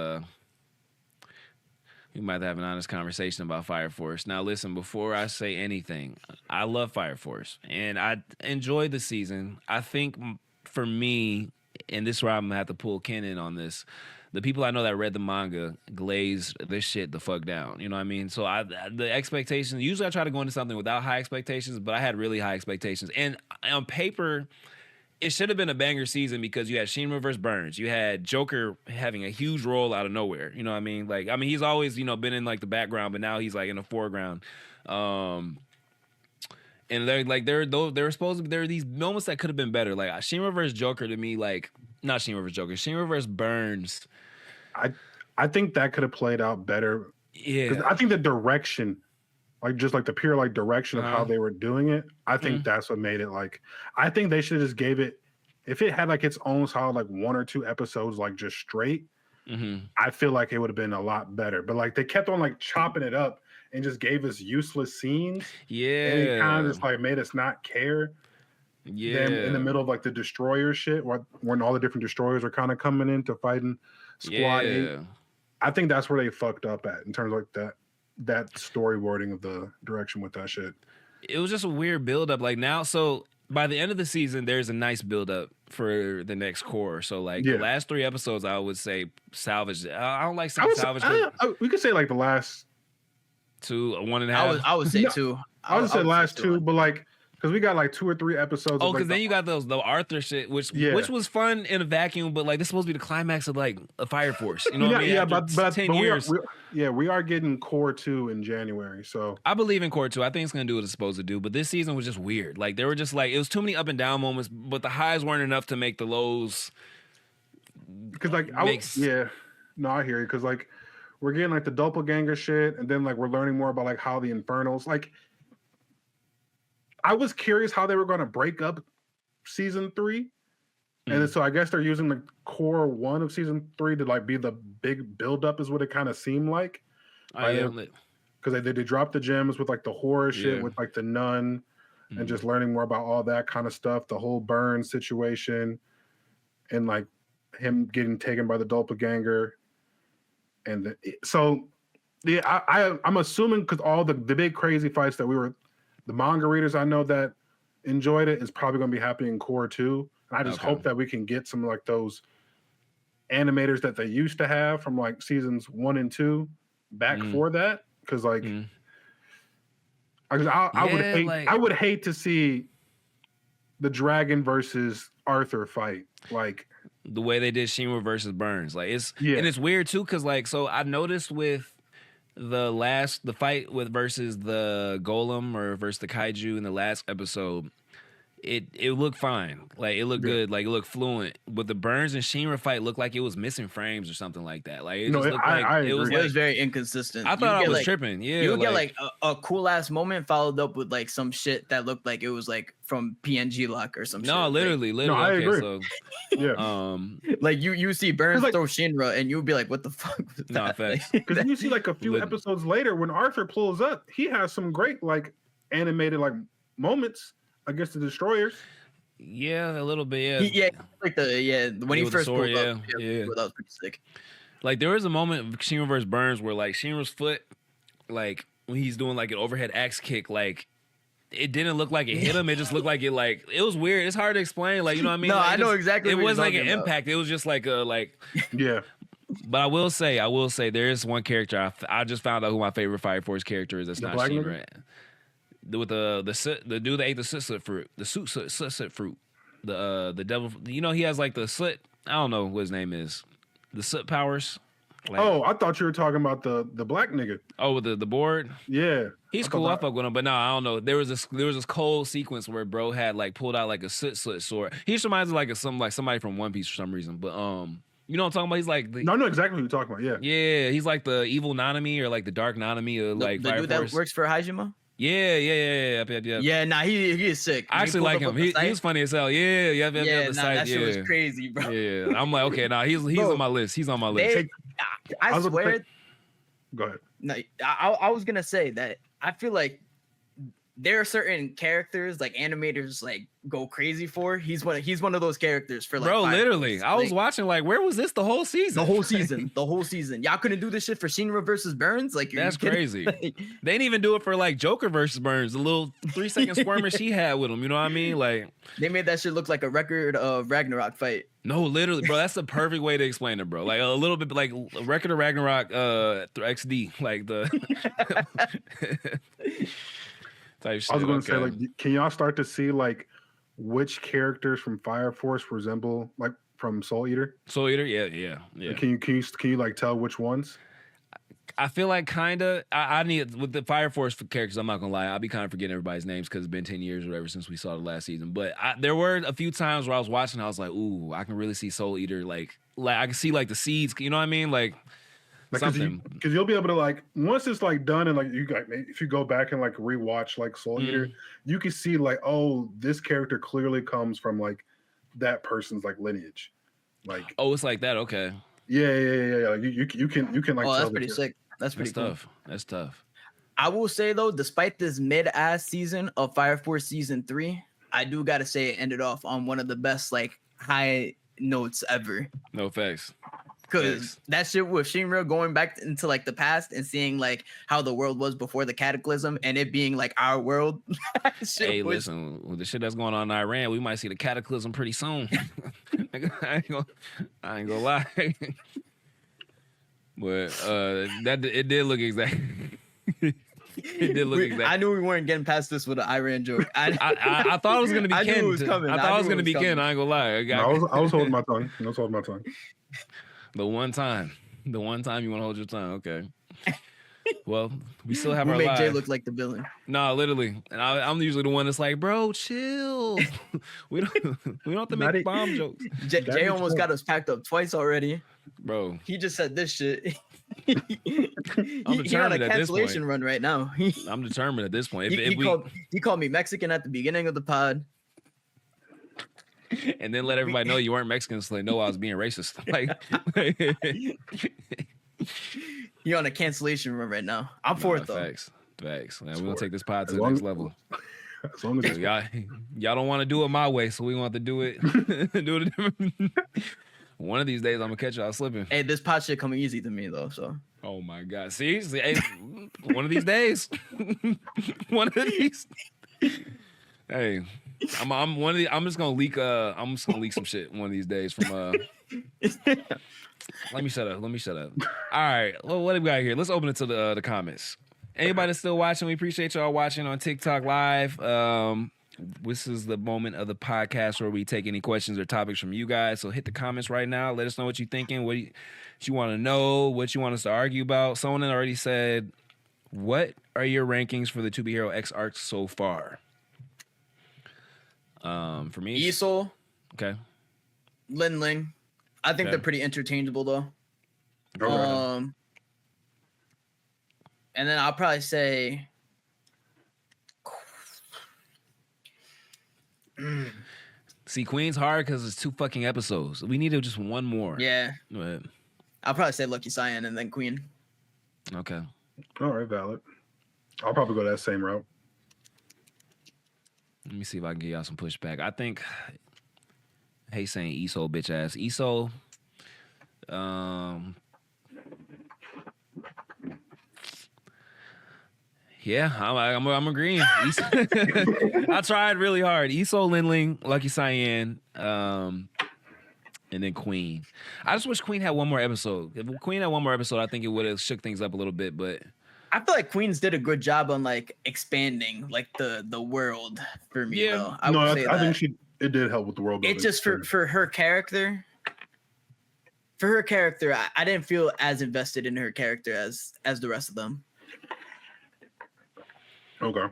We might have an honest conversation about Fire Force. Now, listen, before I say anything, I love Fire Force, and I enjoyed the season. I think for me, and this is where I'm going to have to pull Ken in on this, the people I know that read the manga glazed this shit the fuck down. You know what I mean? So the expectations, usually I try to go into something without high expectations, but I had really high expectations. And on paper, it should have been a banger season because you had Shinra versus Burns. You had Joker having a huge role out of nowhere. You know what I mean? Like, I mean, he's always, been in like the background, but now he's like in the foreground. And there are these moments that could have been better. Like Shinra versus Joker to me, like not Shinra versus Joker, Shinra versus Burns. I think that could have played out better. Yeah. 'Cause I think the direction, like just like the pure like direction of how they were doing it, I think that's what made it like. I think they should have just gave it, if it had like its own solid like 1 or 2 episodes like just straight. I feel like it would have been a lot better. But like they kept on like chopping it up and just gave us useless scenes. Yeah, and it kind of just like made us not care. Yeah, then in the middle of like the destroyer shit, when all the different destroyers are kind of coming in to fighting Squad 8. I think that's where they fucked up at in terms of like that storyboarding of the direction with that shit. It was just a weird buildup. Like now, so by the end of the season, there's a nice buildup for the next core. So like the last 3 episodes, I would say salvage. I don't like saying salvage. We could say like the last 2, 1.5. I would say 2. I would say last 2, but like because we got like 2 or 3 episodes. Oh, because then you got the Arthur shit, which was fun in a vacuum, but like this is supposed to be the climax of like a Fire Force. You know what I mean? Yeah, but 10 years. We are getting Core 2 in January. So I believe in Core 2. I think it's gonna do what it's supposed to do. But this season was just weird. Like there were just like it was too many up and down moments, but the highs weren't enough to make the lows. Because like I hear you. Because like we're getting like the doppelganger shit, and then like we're learning more about like how the Infernals like. I was curious how they were going to break up season 3. And so I guess they're using the core 1 of season 3 to like be the big buildup is what it kind of seemed like. Because they dropped the gems with like the horror shit with like the nun and just learning more about all that kind of stuff. The whole Burn situation and like him getting taken by the doppelganger. And I'm assuming because all the big crazy fights that the manga readers I know that enjoyed it is probably going to be happening in Core 2. And I just hope that we can get some like those animators that they used to have from like seasons 1 and 2 back for that. Because like, I would hate to see the Dragon versus Arthur fight like the way they did Shinra versus Burns. Like and it's weird too because like so I noticed with the fight versus the golem or versus the kaiju in the last episode, it looked fine. Like it looked good. Like it looked fluent. But the Burns and Shinra fight looked like it was missing frames or something like that. Like it was very inconsistent. I thought I was tripping. Yeah, you would get like a cool ass moment followed up with like some shit that looked like it was like from PNG lock or some shit. No, literally. No, I agree. So, like you see Burns throw Shinra and you would be like, what the fuck was that? No, facts. Because you see like a few episodes later when Arthur pulls up, he has some great like animated like moments against the destroyers. Yeah, a little bit. Yeah, like when he with the first sword, pulled up, yeah. that was pretty sick. Like there was a moment of Shinra versus Burns where like Shinra's foot, like when he's doing like an overhead axe kick, like it didn't look like it hit him. It just looked like it was weird. It's hard to explain. Like, you know what I mean? No, like, I know exactly. It what wasn't like you're an talking about. impact. It was just like a Yeah. But I will say there is one character I just found out who my favorite Fire Force character is. That's not Shinra. With the dude that ate the soot fruit, soot fruit, the devil. You know he has like the soot. I don't know what his name is. The soot powers. Like, I thought you were talking about the black nigga. Oh, with the board. Yeah, he's cool. I fuck with him, but no, I don't know. There was this cold sequence where bro had like pulled out like a soot sword. He just reminds me like somebody from One Piece for some reason. But you know what I'm talking about? He's like no, I know exactly what you're talking about. Yeah, he's like the evil Nanami or like the dark Nanami of like the Fire dude Force. that works for Hajima. Yeah. Yeah, nah, he is sick. I actually like him. He was funny as hell. Yeah. That shit was crazy, bro. Yeah, I'm like, okay, nah, he's on my list. He's on my list. I swear. Go ahead. No, I was gonna say that I feel like there are certain characters like animators like go crazy for. He's one of those characters for like. Bro, literally, months. I was watching like, where was this the whole season? The whole season. Y'all couldn't do this shit for Shinra versus Burns. Like that's crazy. They didn't even do it for like Joker versus Burns. The little 3-second squirmish he had with him. You know what I mean? Like they made that shit look like a record of Ragnarok fight. No, literally, bro. That's the perfect way to explain it, bro. Like a little bit like a record of Ragnarok through XD, like the. Type shit. I was going to say, like, can y'all start to see like which characters from Fire Force resemble like from Soul Eater? Soul Eater, yeah. Can you like tell which ones? I feel like kinda. I need with the Fire Force characters. I'm not gonna lie. I'll be kind of forgetting everybody's names because it's been 10 years or whatever since we saw the last season. But there were a few times where I was watching. I was like, ooh, I can really see Soul Eater. Like I can see like the seeds. You know what I mean? Like something. Because you'll be able to like once it's like done and like if you go back and like rewatch like Soul Eater, you can see like, oh, this character clearly comes from like that person's like lineage. Like it's like that. Okay. Yeah. Like, you can like. Oh, that's pretty sick. That's pretty tough. That's tough. I will say though, despite this mid-ass season of Fire Force season 3, I do gotta say it ended off on one of the best like high notes ever. No facts. Because that shit with Shinra going back into like the past and seeing like how the world was before the cataclysm and it being like our world. Listen, with the shit that's going on in Iran, we might see the cataclysm pretty soon. I ain't gonna lie. But it did look exactly. It did look exactly. I knew we weren't getting past this with an Iran joke. I thought it was gonna be Ken. I knew it was coming. I thought it was gonna be Ken. I ain't gonna lie. I was holding my tongue. I was holding my tongue. The one time you want to hold your tongue. Okay. Well, we still have our make lives. Jay look like the villain. No, literally. And I'm usually the one that's like, bro, chill. we don't have to make bomb jokes. Jay almost got us packed up twice already. Bro. He just said this shit. I'm He's on a cancellation run right now. I'm determined at this point. He called me Mexican at the beginning of the pod. And then let everybody know you weren't Mexican so they know I was being racist. Like you're on a cancellation run right now. I'm for it though. Facts. Man, we're gonna take this pod to the next level. As long as y'all don't want to do it my way, so we want to do it different. One of these days, I'm gonna catch y'all slipping. Hey, this pod shit coming easy to me though. So. Oh my god! See, hey, one of these days, one of these. Hey, I'm one of the. I'm just gonna leak. I'm just gonna leak some shit one of these days from. Let me shut up. All right. Well, what do we got here? Let's open it to the comments. Anybody that's still watching, we appreciate y'all watching on TikTok Live. This is the moment of the podcast where we take any questions or topics from you guys. So hit the comments right now. Let us know what you're thinking, what you want to know, what you want us to argue about. Someone already said, what are your rankings for the To Be Hero X arcs so far? For me, Isol. Okay. Lin Ling. I think they're pretty interchangeable though. And then I'll probably say see, Queen's hard because it's 2 fucking episodes. We needed just one more. Yeah. But I'll probably say Lucky Cyan and then Queen. Okay. All right, valid. I'll probably go that same route. Let me see if I can get y'all some pushback. I think I hate saying Iso bitch ass. Iso. Yeah, I'm agreeing. I tried really hard. Iso, Linling, Lucky Cyan, and then Queen. I just wish Queen had one more episode. If Queen had one more episode, I think it would have shook things up a little bit. But I feel like Queens did a good job on like expanding like the world for me. Yeah. Though I think it did help with the world building. It just for her character. For her character, I didn't feel as invested in her character as the rest of them. Okay.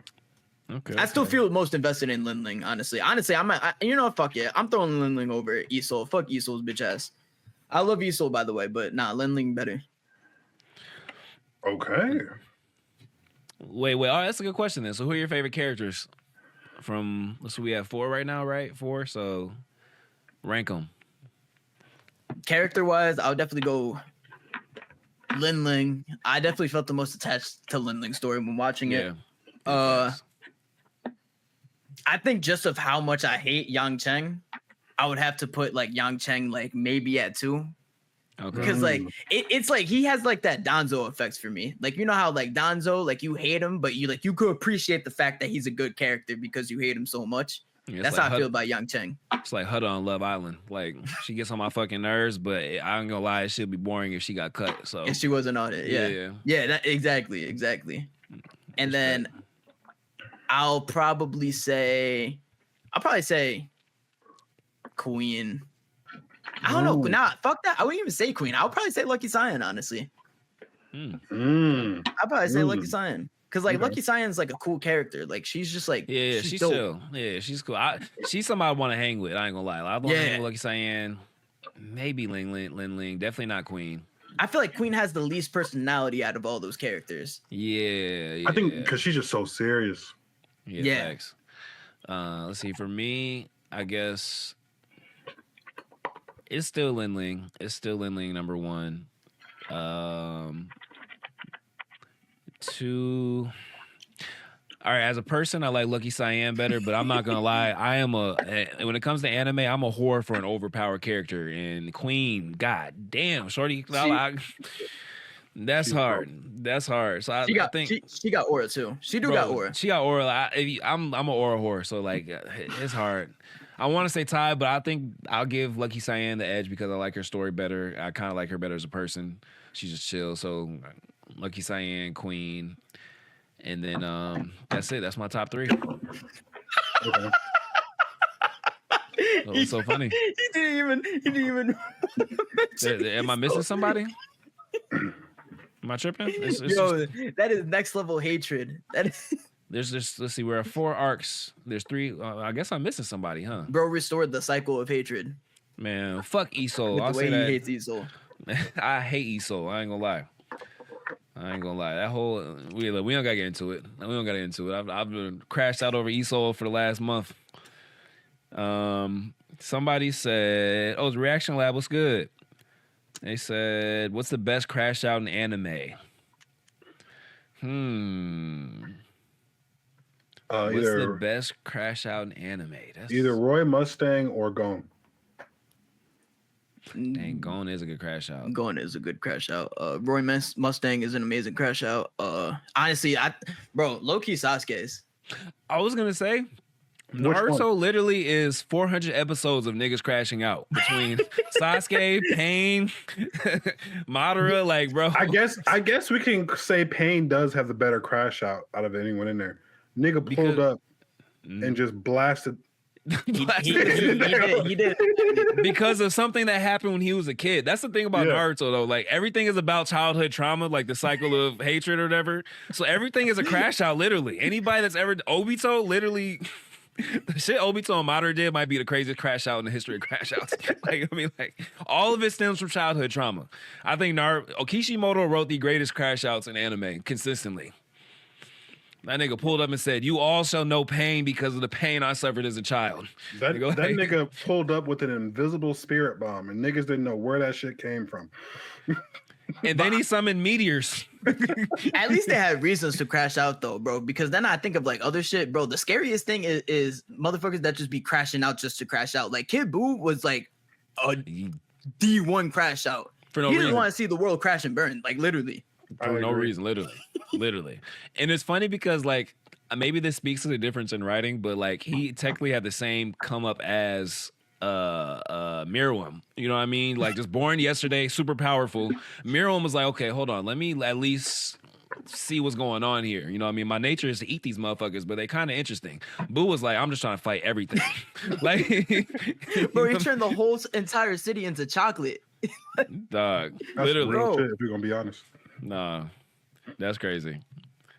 I still feel most invested in Linling, honestly. Fuck yeah. I'm throwing Linling over Isol. Fuck Isol's bitch ass. I love Isol, by the way, but nah, Linling better. Okay. Wait. Oh, that's a good question then. So who are your favorite characters from, so we have 4 right now, right? 4, so rank them. Character-wise, I'll definitely go Linling. I definitely felt the most attached to Linling's story when watching it. I think just of how much I hate Yang Cheng, I would have to put like Yang Cheng like maybe at 2. Okay. Because like it's like he has like that Danzo effects for me. Like, you know how like Danzo, like you hate him, but you could appreciate the fact that he's a good character because you hate him so much. Yeah, that's like how I feel about Yang Cheng. It's like Huda on Love Island. Like, she gets on my fucking nerves, but I ain't gonna lie, she'll be boring if she got cut. So if she wasn't on it, yeah, exactly. And then I'll probably say Queen. I don't know. Nah, fuck that. I wouldn't even say Queen. I'll probably say Lucky Cyan, honestly. I'll probably say Lucky Cyan. Because like Lucky Cyan's like a cool character. Like she's just like she's chill. Yeah, she's cool. She's somebody I want to hang with. I ain't gonna lie. I want to hang with Lucky Cyan. Maybe Ling. Definitely not Queen. I feel like Queen has the least personality out of all those characters. Yeah. I think because she's just so serious. Yeah. Thanks. Let's see. For me, I guess it's still Ling. It's still Ling number 1. 2. All right, as a person, I like Lucky Cyan better, but I'm not gonna lie. When it comes to anime, I'm a whore for an overpowered character. And Queen, god damn, shorty, that's hard. That's hard. So I think she got aura too. She got aura. She got aura. I'm an aura whore, so like it's hard. I want to say Ty, but I think I'll give Lucky Cyan the edge because I like her story better. I kind of like her better as a person. She's just chill. So Lucky Cyan, Queen, and then that's it. That's my top 3. Okay. What's so funny? He didn't even. Am I missing somebody? Am I tripping? That is next level hatred. That is. There's let's see, we're at 4 arcs. There's 3. I guess I'm missing somebody, huh? Bro restored the cycle of hatred. Man, fuck Isol. I'll say that. He hates Isol. I hate Isol. I ain't gonna lie. That whole we don't gotta get into it. I've been crashed out over Isol for the last month. Somebody said, "Oh, the Reaction Lab was good." They said, "What's the best crash out in anime?" What's the best crash out in anime? Either Roy Mustang or Gon. Dang, Gon is a good crash out. Gon is a good crash out. Roy Mustang is an amazing crash out. Honestly, low-key Sasuke's. I was gonna say Naruto literally is 400 episodes of niggas crashing out between Sasuke, Pain, Madara. Like, bro, I guess we can say Pain does have the better crash out of anyone in there. Nigga pulled up and just blasted. He did. Because of something that happened when he was a kid. That's the thing about Naruto, though. Like, everything is about childhood trauma, like the cycle of hatred or whatever. So everything is a crash out, literally. Anybody that's ever Obito, literally, the shit Obito and Madara did might be the craziest crash out in the history of crash outs. All of it stems from childhood trauma. I think Kishimoto wrote the greatest crash outs in anime consistently. That nigga pulled up and said, "You all shall know pain because of the pain I suffered as a child." That nigga pulled up with an invisible spirit bomb, and niggas didn't know where that shit came from. And then he summoned meteors. At least they had reasons to crash out though, bro. Because then I think of like other shit, bro. The scariest thing is motherfuckers that just be crashing out just to crash out. Like Kid Buu was like a D1 crash out. For no he reason. didn't want to see the world crash and burn, like literally. For no reason, literally. And it's funny because like maybe this speaks to the difference in writing, but like he technically had the same come up as Miriam. You know what I mean? Like just born yesterday, super powerful. Miriam was like, okay, hold on, let me at least see what's going on here. You know what I mean? My nature is to eat these motherfuckers, but they kind of interesting. Boo was like, I'm just trying to fight everything. Like, bro, he turned the whole entire city into chocolate. Dog, That's literally. real shit, if you're gonna be honest. Nah, that's crazy.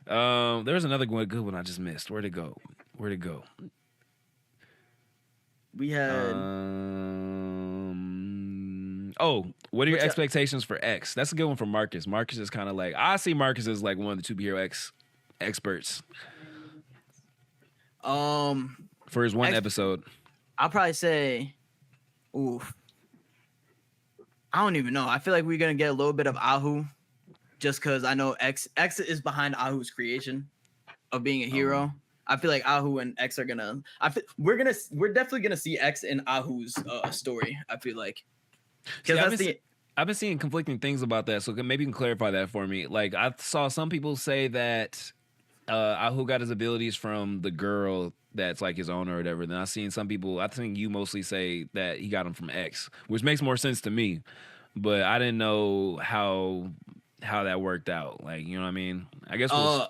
There's another good one I just missed. Where'd it go? We had what are your expectations for X? That's a good one for Marcus. Marcus is kind of like, I see Marcus as like one of the superhero X experts. For his one episode. I'll probably say, oof. I don't even know. I feel like we're gonna get a little bit of Ahu, just because I know X is behind Ahu's creation of being a hero. I feel like Ahu and X are gonna. We're definitely gonna see X in Ahu's story. I feel like because I've been seeing conflicting things about that, so maybe you can clarify that for me. Like I saw some people say that Ahu got his abilities from the girl that's like his owner or whatever. Then I've seen some people, I think you mostly say that he got them from X, which makes more sense to me. But I didn't know how that worked out. Like, you know what I mean? I guess I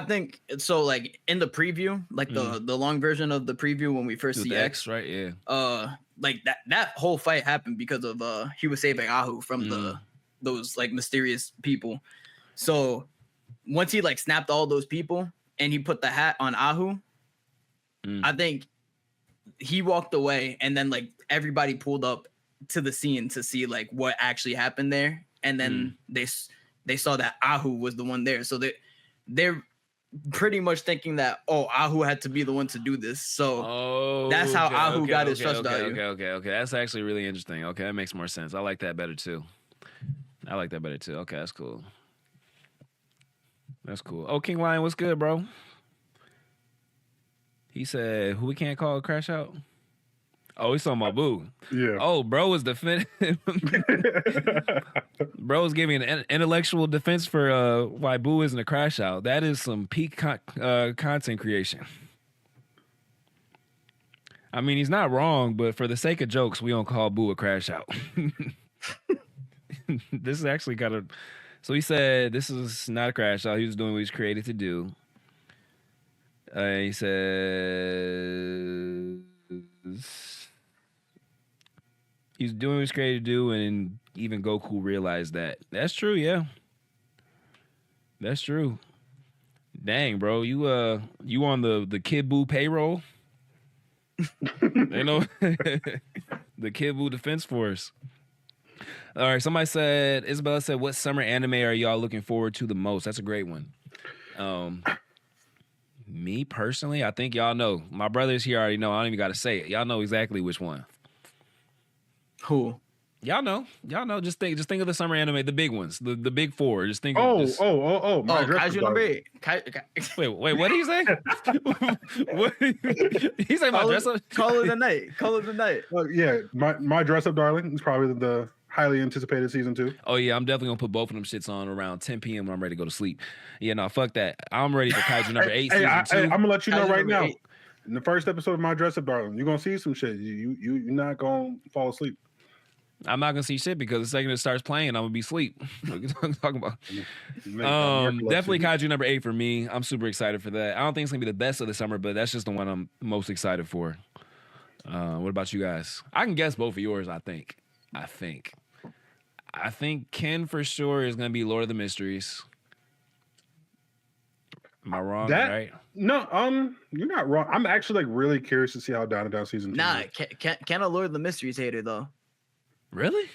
think so. Like in the preview, like the long version of the preview when we first see X, right? Yeah. Like that whole fight happened because of he was saving Ahu from those like mysterious people. So once he like snapped all those people and he put the hat on Ahu, I think he walked away and then like everybody pulled up to the scene to see like what actually happened there, and then they saw that Ahu was the one there, so they're pretty much thinking that Ahu had to be the one to do this, so that's how Ahu got his trust value. Okay, that's actually really interesting. Okay, that makes more sense. I like that better too. Okay, that's cool. Oh, King Lion, what's good, bro? He said, who we can't call a crash out? Oh, he's talking about Boo. Yeah. Oh, bro was defending. Bro was giving an intellectual defense for why Boo isn't a crash out. That is some peak content creation. I mean, he's not wrong, but for the sake of jokes, we don't call Boo a crash out. This is actually kind of... So he said this is not a crash out. He was doing what he's created to do. He says he's doing what he's created to do, and even Goku realized that. That's true, yeah. That's true. Dang, bro, you on the Kid Buu payroll? You know, the Kid Buu Defense Force. All right, Isabella said, what summer anime are y'all looking forward to the most? That's a great one. Me personally, I think y'all know. My brothers here already know. I don't even got to say it. Y'all know exactly which one. Who? Y'all know. Just think of the summer anime, the big ones, the big four. Just think. Kaiju number 8. Wait, what did he say? What? He said my dress up. Call it a night. Yeah, my dress up, darling. It's probably the highly anticipated season 2. Oh yeah, I'm definitely gonna put both of them shits on around 10 p.m. when I'm ready to go to sleep. Yeah, no, fuck that. I'm ready for Kaiju number 8 season 2. I'm gonna let you know Kaiju right now. 8. In the first episode of my dress up, darling, you're gonna see some shit. You're not gonna fall asleep. I'm not gonna see shit because the second it starts playing, I'm gonna be asleep. What are you talking about? Definitely Kaiju number 8 for me. I'm super excited for that. I don't think it's gonna be the best of the summer, but that's just the one I'm most excited for. What about you guys? I can guess both of yours. I think Ken for sure is gonna be Lord of the Mysteries. Am I wrong? Right? No, you're not wrong. I'm actually like really curious to see how Down and Down season 2. Nah, Ken a Lord of the Mysteries hater though. Really?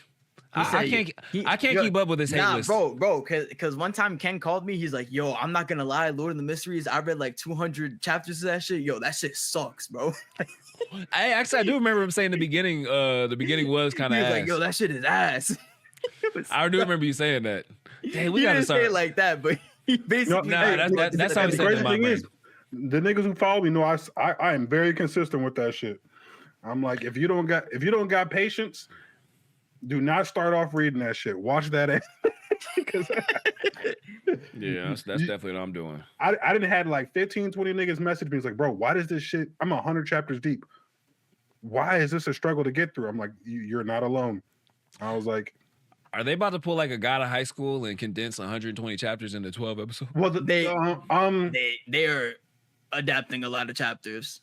I can't keep up with his hate list. Bro, because one time Ken called me, he's like, yo, I'm not gonna lie, Lord of the Mysteries, I read like 200 chapters of that shit. Yo, that shit sucks, bro. I do remember him saying the beginning was kind of ass. Like, yo, that shit is ass. I do remember you saying that. Dang, we He gotta didn't start. say it like that, but he basically. That's how he the said it crazy in my thing brain. is, the niggas who follow me know I am very consistent with that shit. I'm like, if you don't got patience, do not start off reading that shit. Watch that. Yeah, that's definitely what I'm doing. I didn't have like 15, 20 niggas message me. It's like, bro, why does this shit? I'm 100 chapters deep. Why is this a struggle to get through? I'm like, you're not alone. I was like, are they about to pull like a God of High School and condense 120 chapters into 12 episodes? Well, they are adapting a lot of chapters.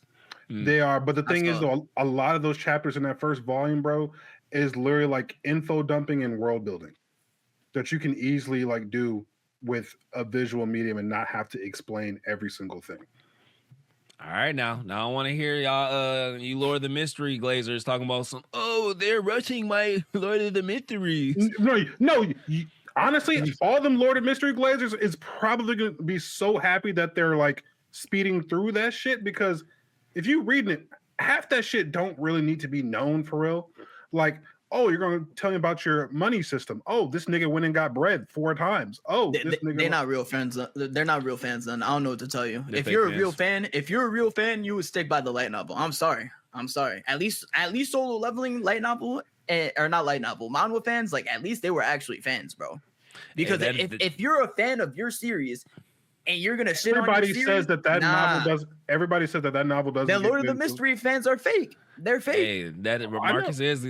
They are, but the thing is, though, a lot of those chapters in that first volume, bro, is literally like info dumping and world building that you can easily like do with a visual medium and not have to explain every single thing. All right, now I want to hear y'all, you Lord of the Mystery Glazers talking about some. Oh, they're rushing my Lord of the Mysteries. No. Honestly, all them Lord of Mystery Glazers is probably gonna be so happy that they're like speeding through that shit, because if you reading it, half that shit don't really need to be known for real. Like, oh, you're going to tell me about your money system. Oh, this nigga went and got bread 4 times. Oh, they're not real fans. They're not real fans. Then I don't know what to tell you. They're if you're fans. if you're a real fan, you would stick by the light novel. I'm sorry. At least Solo Leveling light novel, or not light novel, manga fans, like at least they were actually fans, bro. Because if you're a fan of your series, and you're gonna shit on your series, says that novel does. Everybody says that novel doesn't. The Lord of the Mystery fans are fake. They're fake. Hey, Marcus is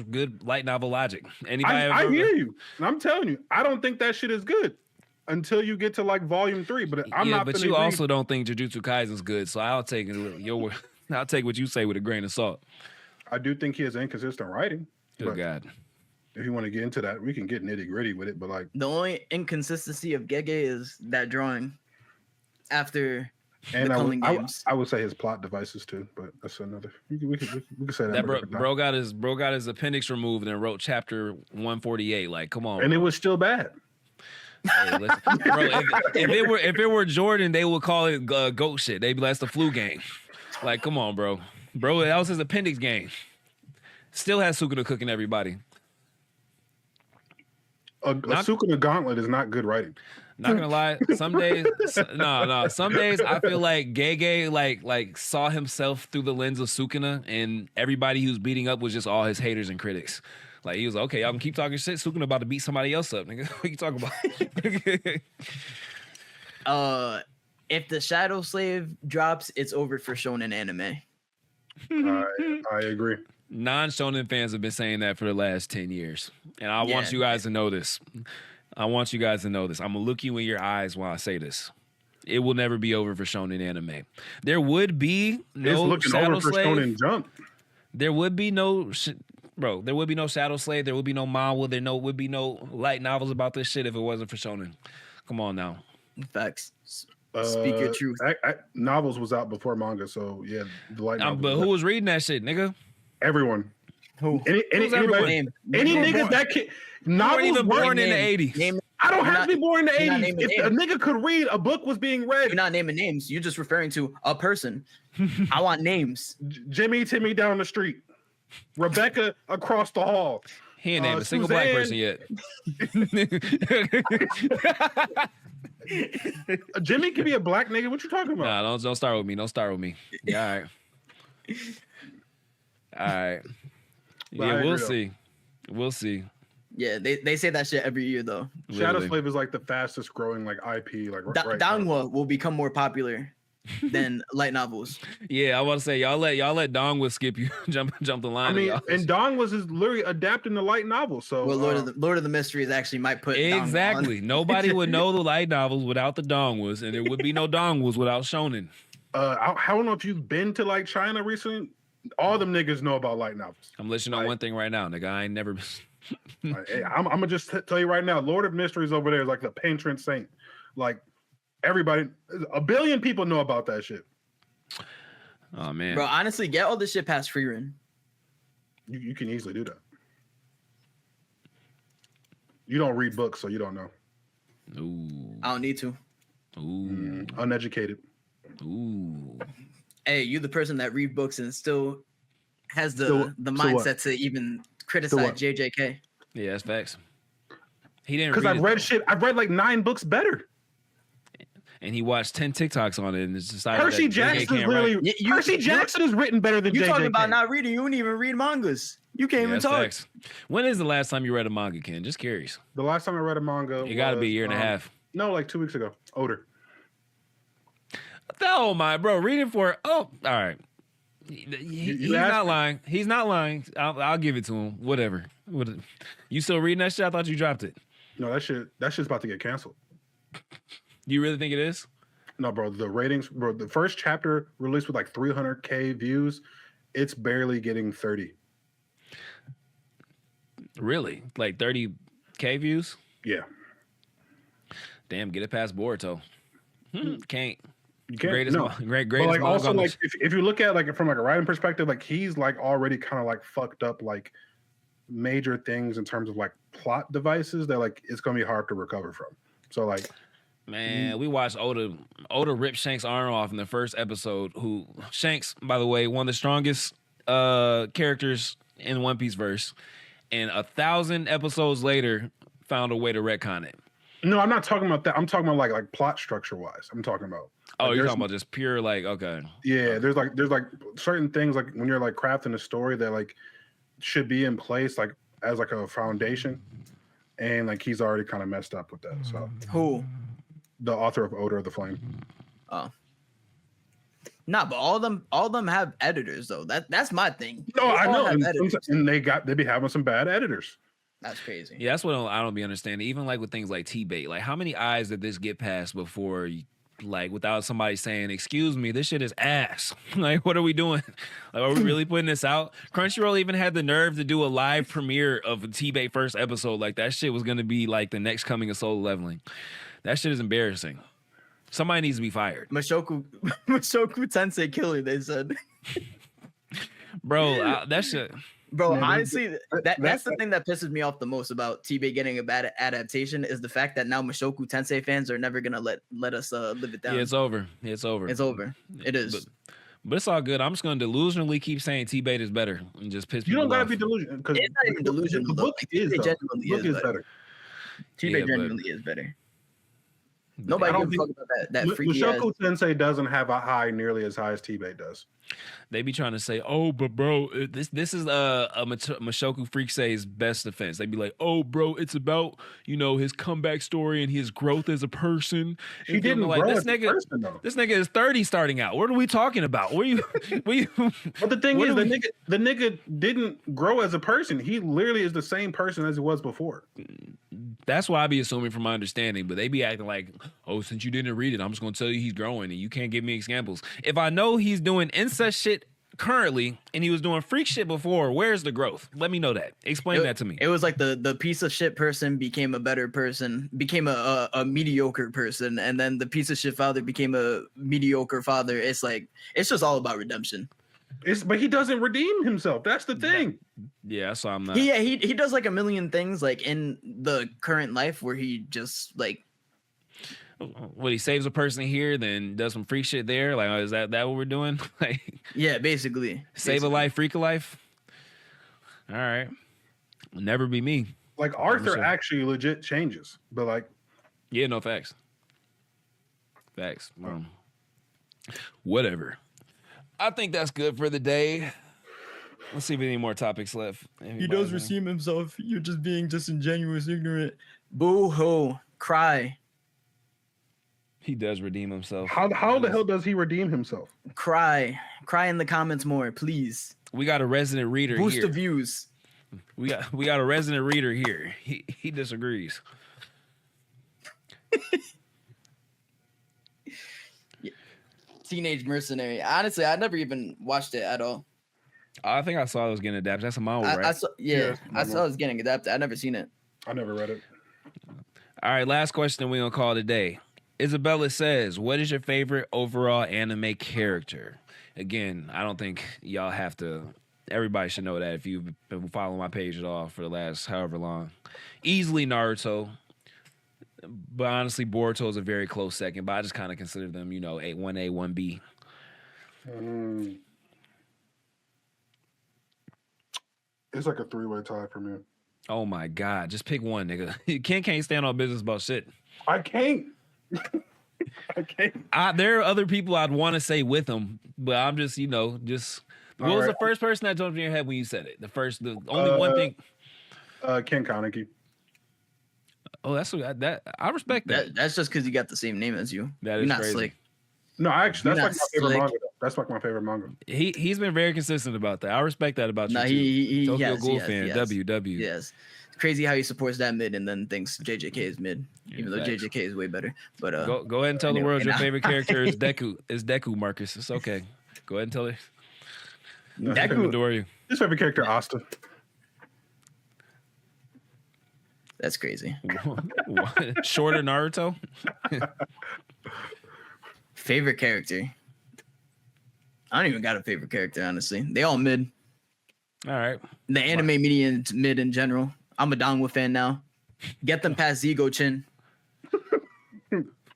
good light novel logic. I hear you, and I'm telling you, I don't think that shit is good until you get to like volume 3. But I'm not. But you also don't think Jujutsu Kaisen's good, so I'll take I'll take what you say with a grain of salt. I do think he has inconsistent writing. Good God. If you want to get into that, we can get nitty gritty with it. But like, the only inconsistency of Gege is that drawing after the Culling games. I would say his plot devices too, but that's another. We can say that. Bro got his appendix removed and wrote chapter 148. Like, come on, and it was still bad. Hey, listen, bro, if it were Jordan, they would call it goat shit. They'd be like, that's the flu game. Like, come on, bro, that was his appendix game. Still has Sukuna cooking everybody. A Sukuna gauntlet is not good writing. Not gonna lie, some days I feel like Gege like saw himself through the lens of Sukuna, and everybody he was beating up was just all his haters and critics. Like, he was like, okay, y'all can keep talking shit. Sukuna about to beat somebody else up, nigga. What you talking about? If the Shadow Slave drops, it's over for shonen anime. I agree. Non-shonen fans have been saying that for the last 10 years. And I want you guys to know this. I'm gonna look you in your eyes while I say this. It will never be over for shonen anime. There would be no Shadow Slave. Shonen Jump. There would be no there would be no Shadow Slave. There would be no manga. Would be no light novels about this shit if it wasn't for shonen. Come on now. Facts. Speak your truth. Novels was out before manga, so yeah, the light novels. But who was reading that shit, nigga? Everyone. Who? Any niggas that can. Novels even born in the 80s. I don't have to be born in the 80s. If a nigga could read, a book was being read. You're not naming names. You're just referring to a person. I want names. Jimmy Timmy down the street. Rebecca across the hall. He ain't named a single black person yet. Jimmy can be a black nigga. What you talking about? Nah, don't start with me. Don't start with me. Yeah, all right. Yeah, we'll see. We'll see. Yeah, they say that shit every year though. Shadow Slave is like the fastest growing like IP. Like right Dangwa will become more popular than light novels. Yeah, I want to say y'all let Dongwa skip you jump the line. I mean, and Dongwa's is literally adapting the light novel. So well, Lord of the Mysteries actually might put exactly. Nobody would know the light novels without the Dongwas, and there would be no Dongwas without shonen. I don't know if you've been to like China recently. All them niggas know about light novels. I'm listening on one thing right now, nigga. I ain't never. Hey, I'm gonna just tell you right now, Lord of Mysteries over there is like the patron saint. Like everybody, 1 billion people know about that shit. Oh man, bro. Honestly, get all this shit past Freerun. You can easily do that. You don't read books, so you don't know. Ooh. I don't need to. Ooh. Uneducated. Ooh. Hey, you the person that read books and still has the mindset to even criticize JJK. Yeah, that's facts. He didn't because I've read shit. I've read like 9 books better. And he watched 10 TikToks on it and decided Percy Jackson is literally Percy Jackson is written better than you. JJK. Talking about not reading? You don't even read mangas. You can't even talk. Facts. When is the last time you read a manga, Ken? Just curious. The last time I read a manga, it got to be a year and a half. No, like 2 weeks ago. Older. Oh my bro, reading for all right. He's not lying. He's not lying. I'll give it to him. Whatever. You still reading that shit? I thought you dropped it. No, that shit's about to get canceled. You really think it is? No, bro. The ratings, bro. The first chapter released with like 300K views. It's barely getting 30. Really? Like 30K views? Yeah. Damn, get it past Boruto. Can't. You can't. Greatest, no. greatest. But like also like if you look at like from like a writing perspective, like he's like already kind of like fucked up like major things in terms of like plot devices that like it's gonna be hard to recover from. So like, man, we watched Oda rip Shanks' arm off in the first episode. Who Shanks, by the way, one of the strongest characters in One Piece verse, and 1,000 episodes later found a way to retcon it. No, I'm not talking about that. I'm talking about like plot structure wise. I'm talking about. Oh, you're talking about just pure like okay. Yeah, there's like certain things like when you're like crafting a story that like should be in place like as like a foundation, and like he's already kind of messed up with that. So who? The author of Odor of the Flame. Oh. Nah, but all of them have editors though. That's my thing. No, I know, and they be having some bad editors. That's crazy. Yeah, that's what I don't be understanding. Even like with things like T-bait, like how many eyes did this get past before, like without somebody saying, "Excuse me, this shit is ass." Like, what are we doing? Like, are we really putting this out? Crunchyroll even had the nerve to do a live premiere of a T-bait first episode. Like that shit was gonna be like the next coming of Solo Leveling. That shit is embarrassing. Somebody needs to be fired. Mushoku Tensei killer. They said, bro, that shit. Bro, honestly, that's the thing that pisses me off the most about T-bait getting a bad adaptation is the fact that now Mushoku Tensei fans are never gonna let us live it down. Yeah, it's over. It's over. It's over. It is. But it's all good. I'm just gonna delusionally keep saying T-bait is better and just piss people off. You don't gotta be delusional because it's not even delusional. The book is better. T-bait genuinely is better. Nobody gives a fuck about that freaky Mushoku Tensei doesn't have a high nearly as high as T-bait does. They be trying to say, "Oh, but bro, this is a Mushoku Freaksei's best defense." They be like, "Oh, bro, it's about his comeback story and his growth as a person." He didn't like grow this as nigga. A person, though. This nigga is 30 starting out. What are we talking about? What are you? But the thing is, the nigga didn't grow as a person. He literally is the same person as he was before. That's why I be assuming from my understanding, but they be acting like, "Oh, since you didn't read it, I'm just gonna tell you he's growing, and you can't give me examples." If I know he's doing incest shit currently and he was doing freak shit before, where's the growth? Let me know that. Explain that to me. It was like the piece of shit person became a better person, became a mediocre person, and then the piece of shit father became a mediocre father. It's like it's just all about redemption. But he doesn't redeem himself. That's the thing. Yeah, so I'm not. He does like a million things like in the current life where he just like. What, he saves a person here, then does some freak shit there? Like, is that what we're doing? Like, yeah, basically. Save a life, freak a life. All right, will never be me. Like Arthur actually legit changes, but like, yeah, no facts. Whatever. I think that's good for the day. Let's see if any more topics left. He does redeem himself. You're just being disingenuous, ignorant. Boo hoo, cry. He does redeem himself. How the hell does he redeem himself? Cry in the comments more, please. We got a resident reader Boost here. the views. We got a resident reader here. He disagrees. Yeah. Teenage Mercenary. Honestly, I never even watched it at all. I think I saw it was getting adapted. That's a manga, right? I saw it was getting adapted. I never seen it. I never read it. All right, last question we're gonna call today. Isabella says, "What is your favorite overall anime character?" Again, I don't think y'all have to. Everybody should know that if you've been following my page at all for the last however long. Easily Naruto, but honestly, Boruto is a very close second. But I just kind of consider them, 1A, 1B. It's like a 3-way tie for me. Oh my God. Just pick one, nigga. Ken can't stand on business about shit. I can't. I can't. There are other people I'd want to say with him, but I'm just, what was the first person that jumped in your head when you said it? The only one thing. Ken Kaneki. Oh, that I respect that. That's just because you got the same name as you. That is not crazy. Slick. No, actually, that's like my favorite manga. That's like my favorite manga. He's been very consistent about that. I respect that about you. He Tokyo has, Ghoul fan. WW. Yes. It's crazy how he supports that mid and then thinks JJK is mid, even though JJK is way better. But go ahead and tell the world your favorite character is Deku. Is Deku, Marcus? It's okay. Go ahead and tell it. Deku. Adore you. His favorite character, Asta. That's crazy. What? Shorter Naruto? Favorite character? I don't even got a favorite character, honestly. They all mid. All right. The anime media mid in general. I'm a Dongwa fan now. Get them past Zigo Chin.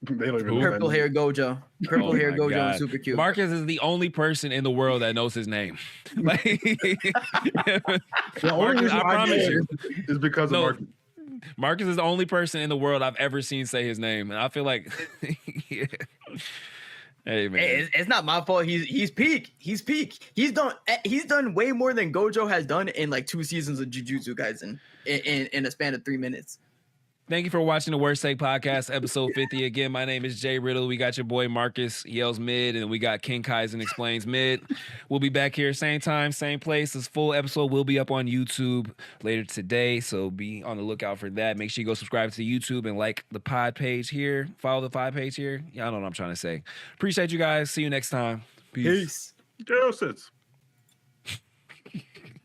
Purple hair Gojo. Purple hair Gojo God. is super cute. Marcus is the only person in the world that knows his name. Like, The only reason I promise you. is because of Marcus. Marcus is the only person in the world I've ever seen say his name, and I feel like, yeah. Hey man, it's not my fault. He's peak. He's peak. He's done way more than Gojo has done in like 2 seasons of Jujutsu Kaisen in a span of 3 minutes. Thank you for watching the Worst Take Podcast, episode 50. Again, my name is Jay Riddle. We got your boy Marcus yells mid, and we got King Kaizen explains mid. We'll be back here same time, same place. This full episode will be up on YouTube later today, so be on the lookout for that. Make sure you go subscribe to YouTube and like the pod page here. Follow the pod page here. Y'all know what I'm trying to say. Appreciate you guys. See you next time. Peace. Deuces.